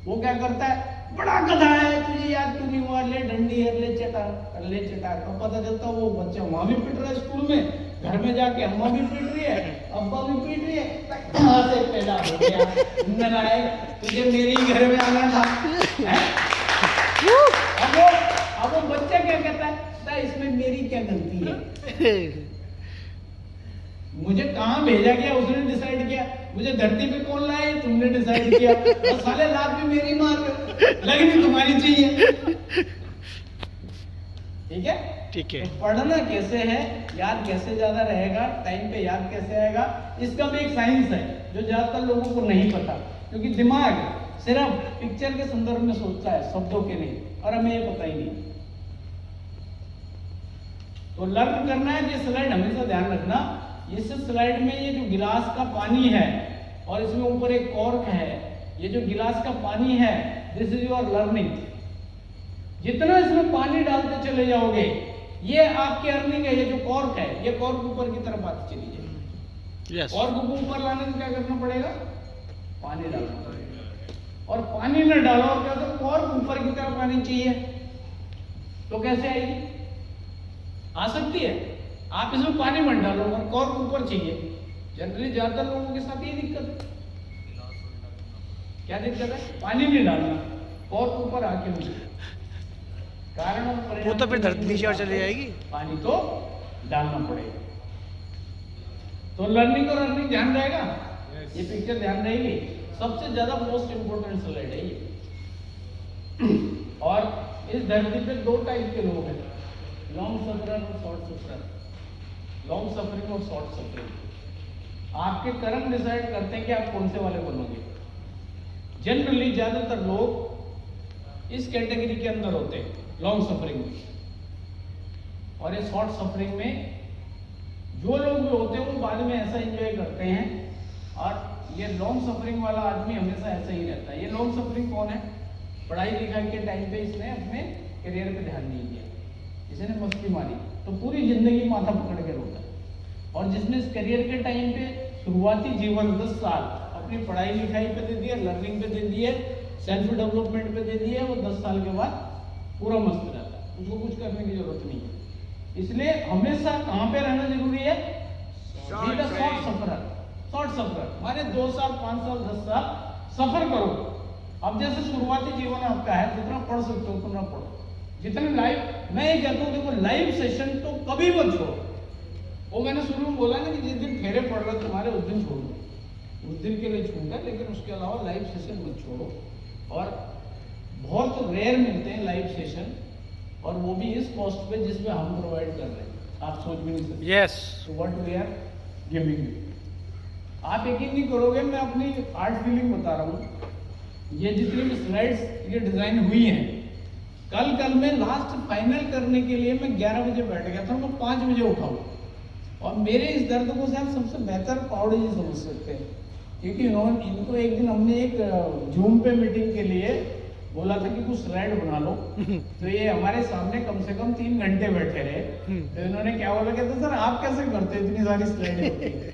वो क्या करता है, बड़ा गधा है, तुझे याद क्यों नहीं हुआ, ले डंडी है, ले चटार, ले चटार। तो पता चलता वो बच्चा वहां भी पिट रहा है स्कूल में, घर में जाके अम्मा भी पीट रही है, अब्बा भी पीट रही है। कहाँ से पैदा हो गया नालायक, तुझे मेरे ही घर में आना था। अब वो बच्चा क्या कहता है, इसमें मेरी क्या गलती है, मुझे कहाँ भेजा गया उसने डिसाइड किया, मुझे धरती पे कौन लाए तुमने डिसाइड किया, और साले लात भी मेरी मार लगनी तुम्हारी चाहिए। ठीक है, ठीक है। तो पढ़ना कैसे है, याद कैसे ज्यादा रहेगा, टाइम पे याद कैसे आएगा, इसका भी एक साइंस है जो ज्यादातर लोगों को नहीं पता, क्योंकि दिमाग सिर्फ पिक्चर के संदर्भ में सोचता है, शब्दों के नहीं, और हमें ये पता ही नहीं। तो लर्न करना है, ये स्लाइड हमेशा ध्यान रखना। इस स्लाइड में ये जो गिलास का पानी है और इसमें ऊपर एक कॉर्क है, ये जो गिलास का पानी है, दिस इज योर लर्निंग। जितना इसमें पानी डालते चले जाओगे ये आपकी अर्निंग है। ये जो कॉर्क है, ये कॉर्क ऊपर की तरफ आती चली जाएगी। यस। कॉर्क को ऊपर लाने में क्या करना पड़ेगा, पानी डालना पड़ेगा। और पानी न डालो और क्या, तो कॉर्क ऊपर की तरफ आनी चाहिए, तो कैसे आएगी, आ सकती है। आप इसमें पानी मत डालो और कॉर्क ऊपर चाहिए। जनरली ज्यादातर लोगों के साथ ये दिक्कत है। क्या दिक्कत है, पानी नहीं डालना, कॉर्क ऊपर आके मुझे कारण और परिणाम, वो तो फिर धरती नीचे और चली जाएगी, पानी तो डालना पड़ेगा। तो लर्निंग और अर्निंग ध्यान रहेगा, ये पिक्चर ध्यान रहेगी। सबसे ज्यादा मोस्ट इंपोर्टेंट स्लाइड है ये। और इस धरती पे 2 टाइप के लोग हैं, लॉन्ग सफरर और शॉर्ट सफरर। लॉन्ग सफरिंग और शॉर्ट सफरिंग, आपके कर्म डिसाइड करते हैं कि आप कौन से वाले बनोगे। जनरली ज्यादातर लोग इस कैटेगरी के अंदर होते हैं, लॉन्ग सफरिंग में। और ये शॉर्ट सफरिंग में जो लोग भी होते हैं वो बाद में ऐसा एंजॉय करते हैं, और ये लॉन्ग सफरिंग वाला आदमी हमेशा ऐसा ही रहता है। ये लॉन्ग सफरिंग कौन है, पढ़ाई लिखाई के टाइम पे इसने अपने करियर पे ध्यान नहीं दिया, इसने मस्ती मारी, तो पूरी जिंदगी माथा पकड़ के रोता है। और जिसने इस करियर के टाइम पे शुरुआती जीवन 10 साल अपनी पढ़ाई लिखाई पे दे दिया, लर्निंग पे दे दिए, सेल्फ डेवलपमेंट पे दे दिया, वो 10 साल के बाद पूरा मस्त रहता है, उसको कुछ करने की जरूरत नहीं है। इसलिए हमेशा कहाँ पे रहना जरूरी है? शॉर्ट सफर माने 2 साल 5 साल 10 साल सफर करो। अब जैसे शुरुआती जीवन आपका है, जितना पढ़ सकते हो उतना पढ़ो, जितने लाइव, मैं ये कहता हूँ देखो लाइव सेशन तो कभी मत छोड़ो। वो मैंने शुरू में बोला ना कि जिस दिन फेरे पड़ रहे तुम्हारे उस दिन छोड़ दो, उस दिन के लिए छूट है, लेकिन उसके अलावा लाइव सेशन मत छोड़ो। और बहुत रेयर मिलते हैं लाइव सेशन, और वो भी इस कॉस्ट पे जिसमें हम प्रोवाइड कर रहे हैं, आप सोच भी नहीं सकते। Yes, what we are giving you, आप यकीन नहीं करोगे, मैं अपनी आर्ट फीलिंग बता रहा हूँ। ये जितनी भी स्लाइड्स ये डिजाइन हुई हैं, कल में लास्ट फाइनल करने के लिए मैं 11 बजे बैठ गया था, मैं 5 बजे उठाऊँ, और मेरे इस दर्द को शायद सबसे बेहतर पावड़े जी समझ सकते हैं, क्योंकि इनको एक दिन हमने एक जूम पे मीटिंग के लिए बोला था कि कुछ स्लाइड बना लो, तो ये हमारे सामने कम से कम 3 घंटे बैठे रहे। तो इन्होंने क्या बोला, कहते सर आप कैसे करते हैं, इतनी सारी स्लाइडें होती है।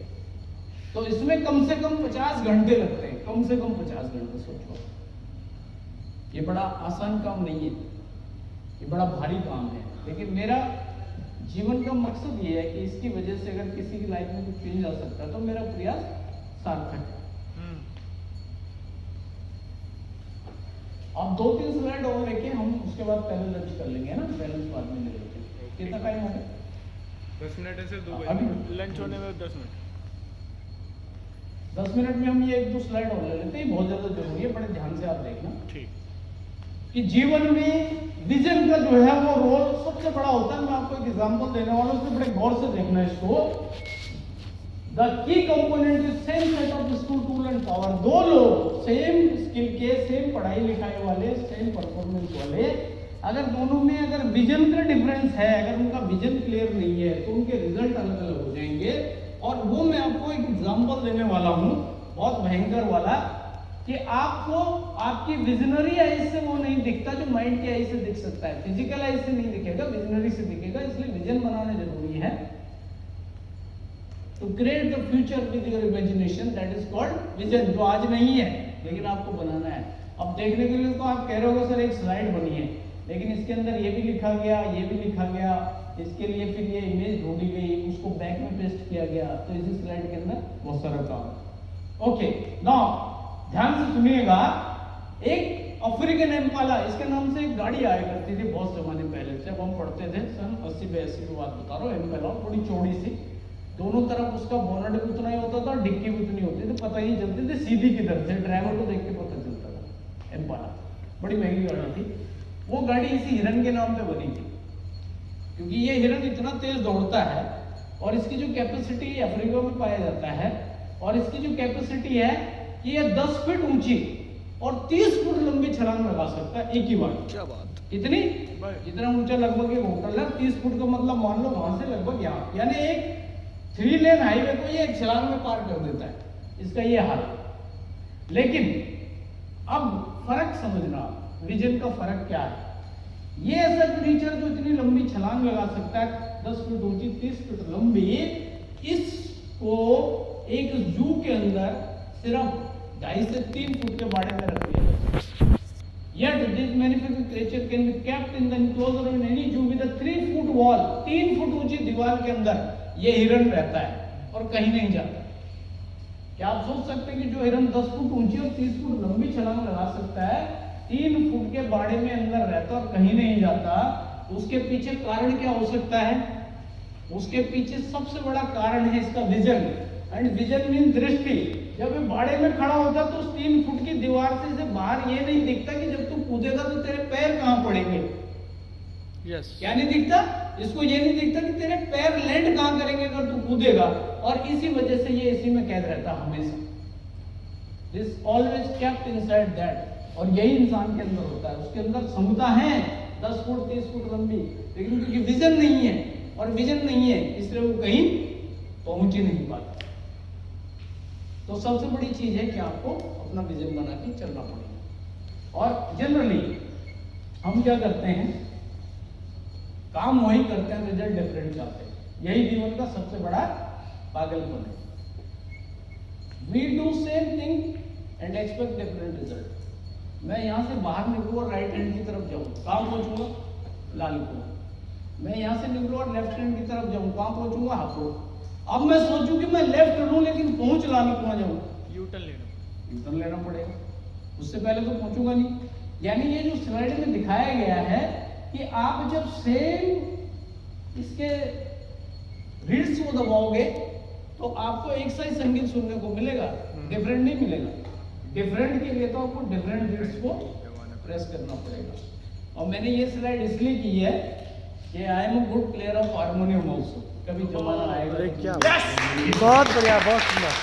तो इसमें कम से कम 50 घंटे लगते हैं, कम से कम 50 घंटे। सोचो, ये बड़ा आसान काम नहीं है, ये बड़ा भारी काम है, लेकिन मेरा जीवन का मकसद ये है कि इसकी वजह से अगर किसी की लाइफ में कुछ चेंज आ सकता है तो मेरा प्रयास सार्थक है। अब 2-3 स्लाइड और लेके हम उसके बाद पहले लंच कर लेंगे, है ना, बैलेंस बाद में ले लेते हैं। कितना टाइम हो गया? 10 मिनट है सर, 2 अभी बजे लंच होने में 10 मिनट। 10 मिनट में हम ये 1-2 स्लाइड और ले लेते हैं, बहुत ज्यादा जरूरी है, बड़े ध्यान से आप देखना। ठीक। कि जीवन में विजन का जो है वो रोल सबसे बड़ा होता है। मैं आपको एक एग्जांपल देने वाला हूं, उसमें बड़े गौर से देखना इसको। The key component is same set of skill, tool and power. 2 लोग सेम स्किल के, सेम पढ़ाई लिखाई वाले, सेम परफॉर्मेंस वाले, अगर दोनों में अगर विजन का डिफरेंस है, अगर उनका विजन क्लियर नहीं है तो उनके रिजल्ट अलग अलग हो जाएंगे। और वो मैं आपको एक एग्जांपल देने वाला हूं, बहुत भयंकर वाला, कि आपको आपकी विजनरी आई से वो नहीं दिखता जो माइंड की आई से दिख सकता है। फिजिकल आई से नहीं दिखेगा, विजनरी से दिखेगा। इसलिए विजन बनाना जरूरी है। To create the future with your imagination, that is called vision, जो आज नहीं है लेकिन आपको बनाना है। अब देखने के लिए तो आप कह रहे हो सर एक स्लाइड बनी है, लेकिन इसके अंदर ये भी लिखा गया, ये भी लिखा गया, इसके लिए फिर ये इमेज ढूंढी गई, उसको बैक में पेस्ट किया गया, तो इसी स्लाइड के अंदर बहुत सारा काम। ओके, नाउ ध्यान से सुनिएगा। एक अफ्रीकन एम्पाला, इसके नाम से एक गाड़ी आया करती थी बहुत जमाने पहले, जब हम पढ़ते थे सन 80-82 की बात बता रहा हूँ। एम्पाला बड़ी चौड़ी सी, दोनों तरफ उसका बोनट भी उतना ही होता था, डिक्की भी उतनी होती थी, पता ही नहीं चलती थी सीधी किधर से, ड्राइवर को देख के पता चलता था। एम्पाला बड़ी महंगी गाड़ी थी। वो गाड़ी इसी हिरन के नाम पे बनी थी, क्योंकि ये हिरन इतना तेज दौड़ता है, और इसकी जो कैपेसिटी अफ्रीका में पाया जाता है, और इसकी जो कैपेसिटी है कि ये 10 फीट ऊंची और 30 फुट लंबी छलांग लगा सकता है एक ही बार। क्या बात, इतनी, इतना ऊंचा लगभग एक होटल है, 30 फुट का मतलब मान लो वहां से लगभग यहाँ, यानी एक 3 लेन हाईवे को ये एक छलांग में पार कर देता है। इसका ये हाल। लेकिन अब फर्क समझना, विजन का फर्क क्या है। ये ऐसा क्रीचर जो इतनी लंबी छलांग लगा सकता है, 10 फीट ऊंची 30 फीट लंबी, इसको एक जू के अंदर सिर्फ 2.5 से 3 फुट के बाड़े में रख दिया। Yet this magnificent creature can be kept in the enclosure in any zoo with a 3 foot wall. 3 foot ऊंची दीवार के अंदर ये हिरन रहता है और कहीं नहीं जाता। क्या आप सोच सकते हैं कि जो हिरन 10 फुट ऊंची और 30 फुट लंबी छलांग लगा सकता है, 3 फुट के बाड़े में अंदर रहता और कहीं नहीं जाता, उसके पीछे कारण क्या हो सकता है? उसके पीछे सबसे बड़ा कारण है इसका विजन। एंड विजन मीन दृष्टि। जब ये बाड़े में खड़ा होता तो उस 3 फुट की दीवार से इसे बाहर ये नहीं दिखता कि जब तू कूदेगा तो तेरे पैर कहां पड़ेंगे। यस, क्या नहीं दिखता? इसको ये नहीं दिखता कि तेरे पैर लैंड कहां करेंगे अगर तू कूदेगा, और इसी वजह से ये इसी में कैद रहता हमेशा। This always kept inside that. और यही इंसान के अंदर होता है, उसके अंदर क्षमता है 10 फुट 30 फुट लंबी, लेकिन क्योंकि विजन नहीं है, और विजन नहीं है इसलिए वो कहीं पहुंच ही नहीं पाता। तो सबसे बड़ी चीज है कि आपको अपना विजन बना के चलना पड़ेगा। और जनरली हम क्या करते हैं, काम वही करते हैं, रिजल्ट डिफरेंट चाहते हैं। यही जीवन का सबसे बड़ा पागलपन है। We do same thing and expect different result. मैं यहां से बाहर निकलूँ और राइट हैंड की तरफ जाऊँ, कहाँ पहुंचूंगा? लालीपुर। मैं यहां से निकलूँ और लेफ्ट हैंड की तरफ जाऊँ, कहाँ पहुंचूंगा? हापुड़। अब मैं सोचूं कि मैं लेफ्ट लूं लेकिन पहुंच लालीपुर जाऊँ, यू टर्न लेना, यूटर्न लेना पड़ेगा, उससे पहले तो पहुंचूंगा नहीं। यानी ये जो स्लाइड में दिखाया गया है कि आप जब सेम इसके रीड्स को दबाओगे तो आपको एक सा ही संगीत सुनने को मिलेगा, डिफरेंट नहीं मिलेगा। डिफरेंट के लिए तो आपको डिफरेंट रीड्स को प्रेस करना पड़ेगा। और मैंने ये स्लाइड इसलिए की है कि I am a good player of harmonium also, कभी जमाना आएगा। अरे क्या Yes! बहुत बढ़िया, बहुत सुंदर।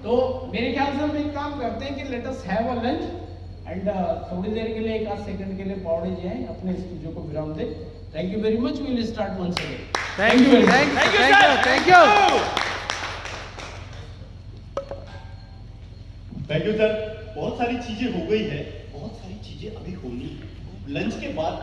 तो मेरे ख्याल से हम एक काम करते हैं कि let us have a lunch and थोड़ी देर के लिए, एक आध सेकंड के लिए पौड़े जाएं, अपने स्टूडियो को विराम दें। Thank you very much, we will start once again. Thank you, thank you. Thank you sir. बहुत सारी चीजें हो गई है, बहुत सारी चीजें अभी होनी है। लंच के बाद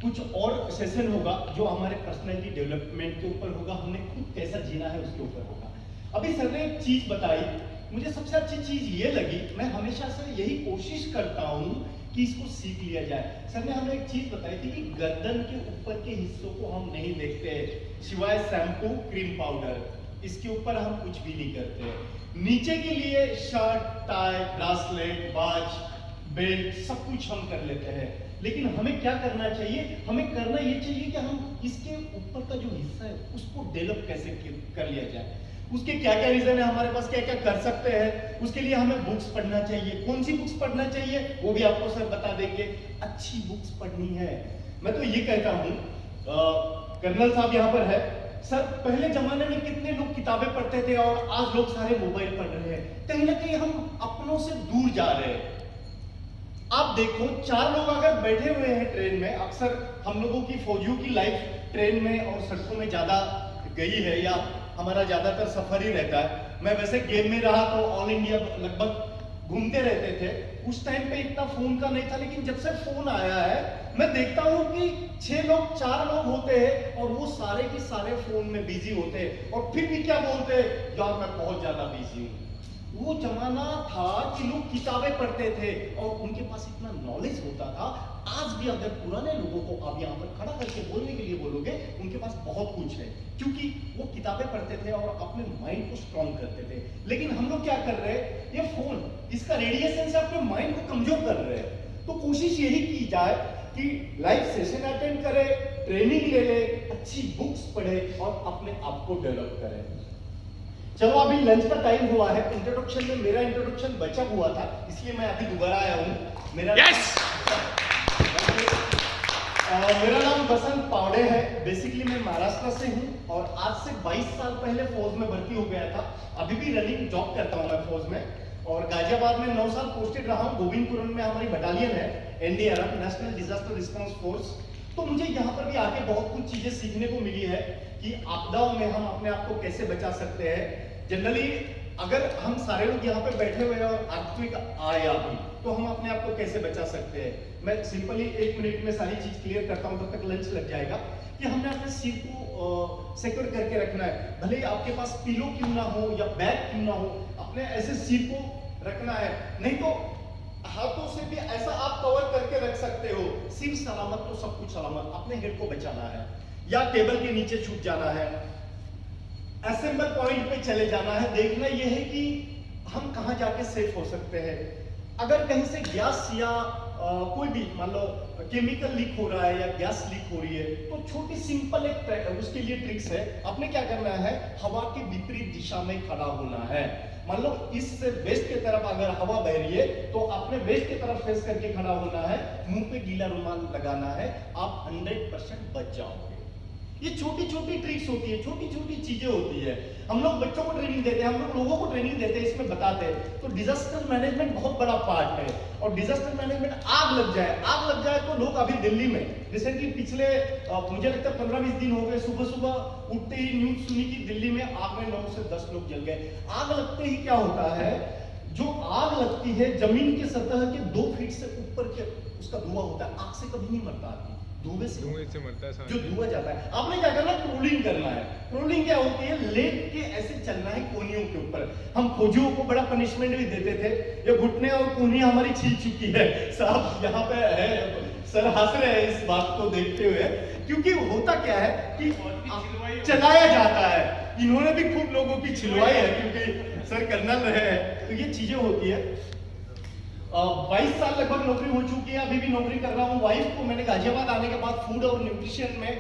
कुछ और सेशन होगा जो हमारे पर्सनैलिटी डेवलपमेंट के ऊपर होगा, हमने खुद कैसा जीना है उसके ऊपर होगा। अभी सर ने एक चीज बताई, मुझे सबसे अच्छी चीज ये लगी, मैं हमेशा से यही कोशिश करता हूँ कि इसको सीख लिया जाए। सर ने हमें एक चीज बताई थी कि गर्दन के ऊपर के हिस्सों को हम नहीं देखते सिवाय शैम्पू, क्रीम पाउडर, इसके ऊपर हम कुछ भी नहीं करते। नीचे के लिए शर्ट, टाई, ब्रासलेट, बाज, बेल्ट सब कुछ हम कर लेते हैं, लेकिन हमें क्या करना चाहिए? हमें करना ये चाहिए कि हम इसके ऊपर का जो हिस्सा है उसको डेवलप कैसे कर लिया जाए, उसके क्या क्या रीजन है, हमारे पास क्या क्या कर सकते हैं। उसके लिए हमें बुक्स पढ़ना चाहिए। कौन सी बुक्स पढ़ना चाहिए वो भी आपको सर बता देंगे। अच्छी बुक्स पढ़नी है। मैं तो ये कहता हूँ, कर्नल साहब यहाँ पर है सर, पहले जमाने में कितने लोग किताबें पढ़ते थे और आज लोग सारे मोबाइल पढ़ रहे हैं। कहीं ना कहीं हम अपनों से दूर जा रहे हैं। आप देखो, 4 लोग अगर बैठे हुए हैं ट्रेन में, अक्सर हम लोगों की फौजियों की लाइफ ट्रेन में और सड़कों में ज्यादा गई है, या हमारा ज्यादातर सफर ही रहता है। मैं वैसे गेम में रहा तो ऑल इंडिया लगभग घूमते रहते थे। उस टाइम पे इतना फोन का नहीं था, लेकिन जब से फोन आया है मैं देखता हूँ कि 4 लोग होते हैं और वो सारे के सारे फोन में बिजी होते हैं, और फिर भी क्या बोलते हैं, यार मैं बहुत ज्यादा बिजी हूँ। वो जमाना था कि लोग किताबें पढ़ते थे और उनके पास इतना नॉलेज होता था। आज भी अगर पुराने लोगों को आप यहाँ पर खड़ा करके बोलने के लिए बोलोगे, उनके पास बहुत कुछ है, क्योंकि वो किताबें पढ़ते थे और अपने माइंड को स्ट्रॉन्ग करते थे। लेकिन हम लोग क्या कर रहे हैं, ये फोन, इसका रेडिएशन से अपने माइंड को कमजोर कर रहे हैं। तो कोशिश यही की जाए कि लाइव सेशन अटेंड करे, ट्रेनिंग ले ले, अच्छी बुक्स पढ़े और अपने आप को डेवलप करे। चलो अभी लंच का टाइम हुआ है। इंट्रोडक्शन में मेरा इंट्रोडक्शन बचा हुआ था, इसलिए मैं अभी दोबारा आया हूँ। मेरा मेरा नाम बसंत पावड़े है। बेसिकली मैं महाराष्ट्र से हूँ और आज से 22 साल पहले फौज में भर्ती हो गया था। अभी भी रनिंग जॉब करता हूँ मैं फौज में, और गाजियाबाद में 9 साल पोस्टेड रहा हूँ। गोविंदपुरम में हमारी बटालियन है, NDRF, national disaster response force. तो मुझे यहाँ पर भी आके बहुत कुछ चीजें सीखने को मिली है कि आपदाओं में हम अपने आप को कैसे बचा सकते हैं। जनरली अगर हम सारे लोग यहाँ पे बैठे हुए हैं और आर्थिक आया भी, तो हम अपने आप को कैसे बचा सकते हैं। मैं सिंपली 1 मिनट में सारी चीज क्लियर करता हूँ, तब तक लंच लग जाएगा। कि हमने अपने सिर को सिक्योर करके रखना है, भले ही आपके पास पिलो क्यों ना हो या बैग क्यों ना हो, अपने ऐसे सिर को रखना है। नहीं तो हाथों से भी ऐसा आप कवर करके रख सकते हो। सिर सलामत तो सब कुछ सलामत, अपने हेड को बचाना है, या टेबल के नीचे छुप जाना है, असेंबल पॉइंट पे चले जाना है। देखना यह है कि हम कहां जाके सेफ हो सकते हैं। अगर कहीं से गैस या कोई भी मान लो केमिकल लीक हो रहा है या गैस लीक हो रही है, तो छोटी सिंपल एक उसके लिए ट्रिक्स है। आपने क्या करना है, हवा के विपरीत दिशा में खड़ा होना है। मान लो इससे वेस्ट की तरफ अगर हवा बह रही है, तो आपने वेस्ट की तरफ फेस करके खड़ा होना है, मुंह पे गीला रुमाल लगाना है, आप 100% बच जाओगे। ये छोटी छोटी ट्रिक्स होती है, छोटी छोटी चीजें होती है। हम लोग बच्चों को ट्रेनिंग देते हैं, हम लोग लोगों को ट्रेनिंग देते हैं, इसमें बताते हैं। तो डिजास्टर मैनेजमेंट बहुत बड़ा पार्ट है। और डिजास्टर मैनेजमेंट, आग लग जाए तो लोग अभी दिल्ली में रिसेंटली पिछले मुझे लगता है 15-20 दिन हो गए, सुबह सुबह उठते ही न्यूज सुनी कि दिल्ली में आग में 9 से 10 लोग जल गए। आग लगते ही क्या होता है, जो आग लगती है जमीन के सतह के 2 फीट से ऊपर के उसका धुआं होता है, आग से कभी नहीं मरता आदमी, धुएं से मरता है जो धुआं जाता है। आपने क्या करना, ट्रोलिंग करना है। ट्रोलिंग क्या होती है, लेट के ऐसे चलना है कोहनियों के ऊपर। हम खोजियों को बड़ा पनिशमेंट भी देते थे, ये घुटने और कोहनी हमारी छिल चुकी है साहब, यहाँ पे है सर हंस रहे हैं इस बात को देखते हुए, क्योंकि होता क्या है कि चलाया जाता है। इन्होंने भी खूब लोगों की छिलवाई है, क्योंकि सर कर्नल रहे हैं, तो ये चीजें होती है। 22 साल लगभग नौकरी हो चुकी है, अभी भी नौकरी कर रहा हूँ। वाइफ को मैंने गाजियाबाद आने के बाद फूड और न्यूट्रिशन में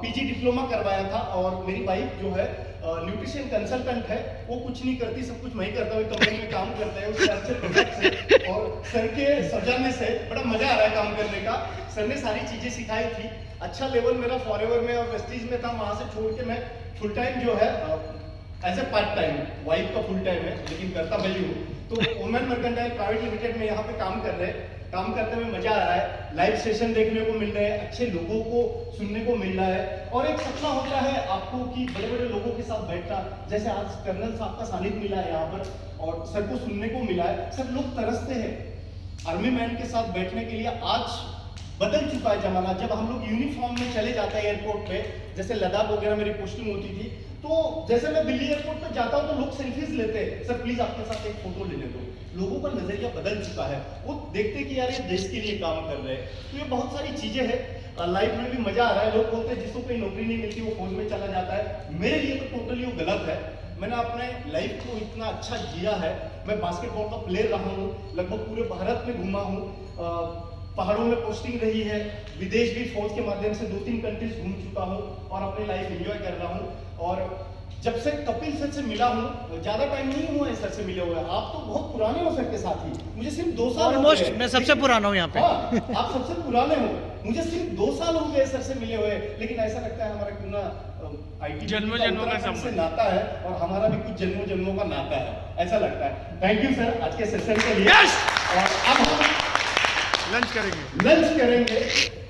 पीजी डिप्लोमा करवाया था, और मेरी वाइफ जो है न्यूट्रिशन कंसल्टेंट है, वो कुछ नहीं करती, सब कुछ मैं ही करता हूँ, कंपनी में काम करता है, उसके अच्छे प्रोडक्ट से और सर के समझाने से बड़ा मजा आ रहा है काम करने का। सर ने सारी चीजें सिखाई थी। अच्छा लेवल मेरा फॉरएवर में और वेस्टीज में था, वहां से छोड़ के मैं फुल टाइम जो है as a part time, wife का फुल टाइम है लेकिन करता वही हूँ, तो ओमेन मर्केंटाइल प्राइवेट लिमिटेड में यहाँ पे काम कर रहे हैं। काम करते हुए मजा आ रहा है, लाइव सेशन देखने को मिल रहे हैं, अच्छे लोगों को सुनने को मिल रहा है, और एक सपना होता है आपको कि बड़े बड़े लोगों के साथ बैठना, जैसे आज कर्नल साहब का सानिध्य मिला है यहाँ पर और सर को सुनने को मिला है। सब लोग तरसते हैं आर्मी मैन के साथ बैठने के लिए। आज बदल चुका है जमाना, जब हम लोग यूनिफॉर्म में चले जाते हैं एयरपोर्ट पे, जैसे लद्दाख वगैरह मेरी पोस्टिंग होती थी, तो जैसे मैं दिल्ली एयरपोर्ट पे जाता हूँ तो लोग सेल्फीज लेते हैं, सर प्लीज आपके साथ एक फोटो लेने दो। लोगों का नजरिया बदल चुका है, वो देखते कि यार ये देश के लिए काम कर रहे हैं। तो ये बहुत सारी चीजें हैं, लाइफ में भी मजा आ रहा है। लोग बोलते हैं जिसको कोई नौकरी नहीं मिलती वो फौज में चला जाता है, मेरे लिए तो टोटली वो गलत है। मैंने अपने लाइफ को इतना अच्छा जिया है, मैं बास्केटबॉल का प्लेयर रहा हूँ, लगभग पूरे भारत में घूमा हूँ, पहाड़ों में पोस्टिंग रही है, विदेश भी फौज के माध्यम से 2-3 कंट्रीज घूम चुका हूँ और अपनी लाइफ एंजॉय कर रहा हूँ। और जब से कपिल सर से मिला हूँ, ज्यादा टाइम नहीं हुआ है सर से मिले हुए, आप तो बहुत पुराने हो सर के साथी, मुझे सिर्फ 2 साल ऑलमोस्ट मैं सबसे पुराना हूँ यहाँ पे। हाँ, आप सबसे पुराने हो, मुझे सिर्फ 2 साल हो गए सर से मिले हुए, लेकिन ऐसा लगता है हमारा क्यों ना आईटी जन्मों का से नाता है और हमारा भी कुछ जन्मों जन्मों का नाता है, ऐसा लगता है। थैंक यू सर आज के सेशन के लिए। और अब हम लंच करेंगे,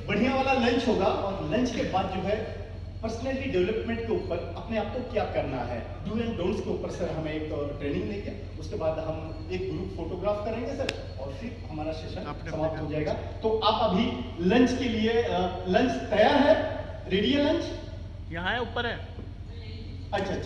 बढ़िया वाला लंच होगा, और लंच के बाद जो है पर्सनैलिटी डेवलपमेंट के ऊपर अपने आप को क्या करना है, डू एंड डोंट्स के ऊपर सर हमें एक ट्रेनिंग देंगे। उसके बाद हम एक ग्रुप फोटोग्राफ करेंगे सर, और फिर हमारा सेशन समाप्त हो जाएगा। तो आप अभी लंच के लिए लंच तैयार है, रेडी है लंच? यहाँ है, ऊपर है। अच्छा अच्छा।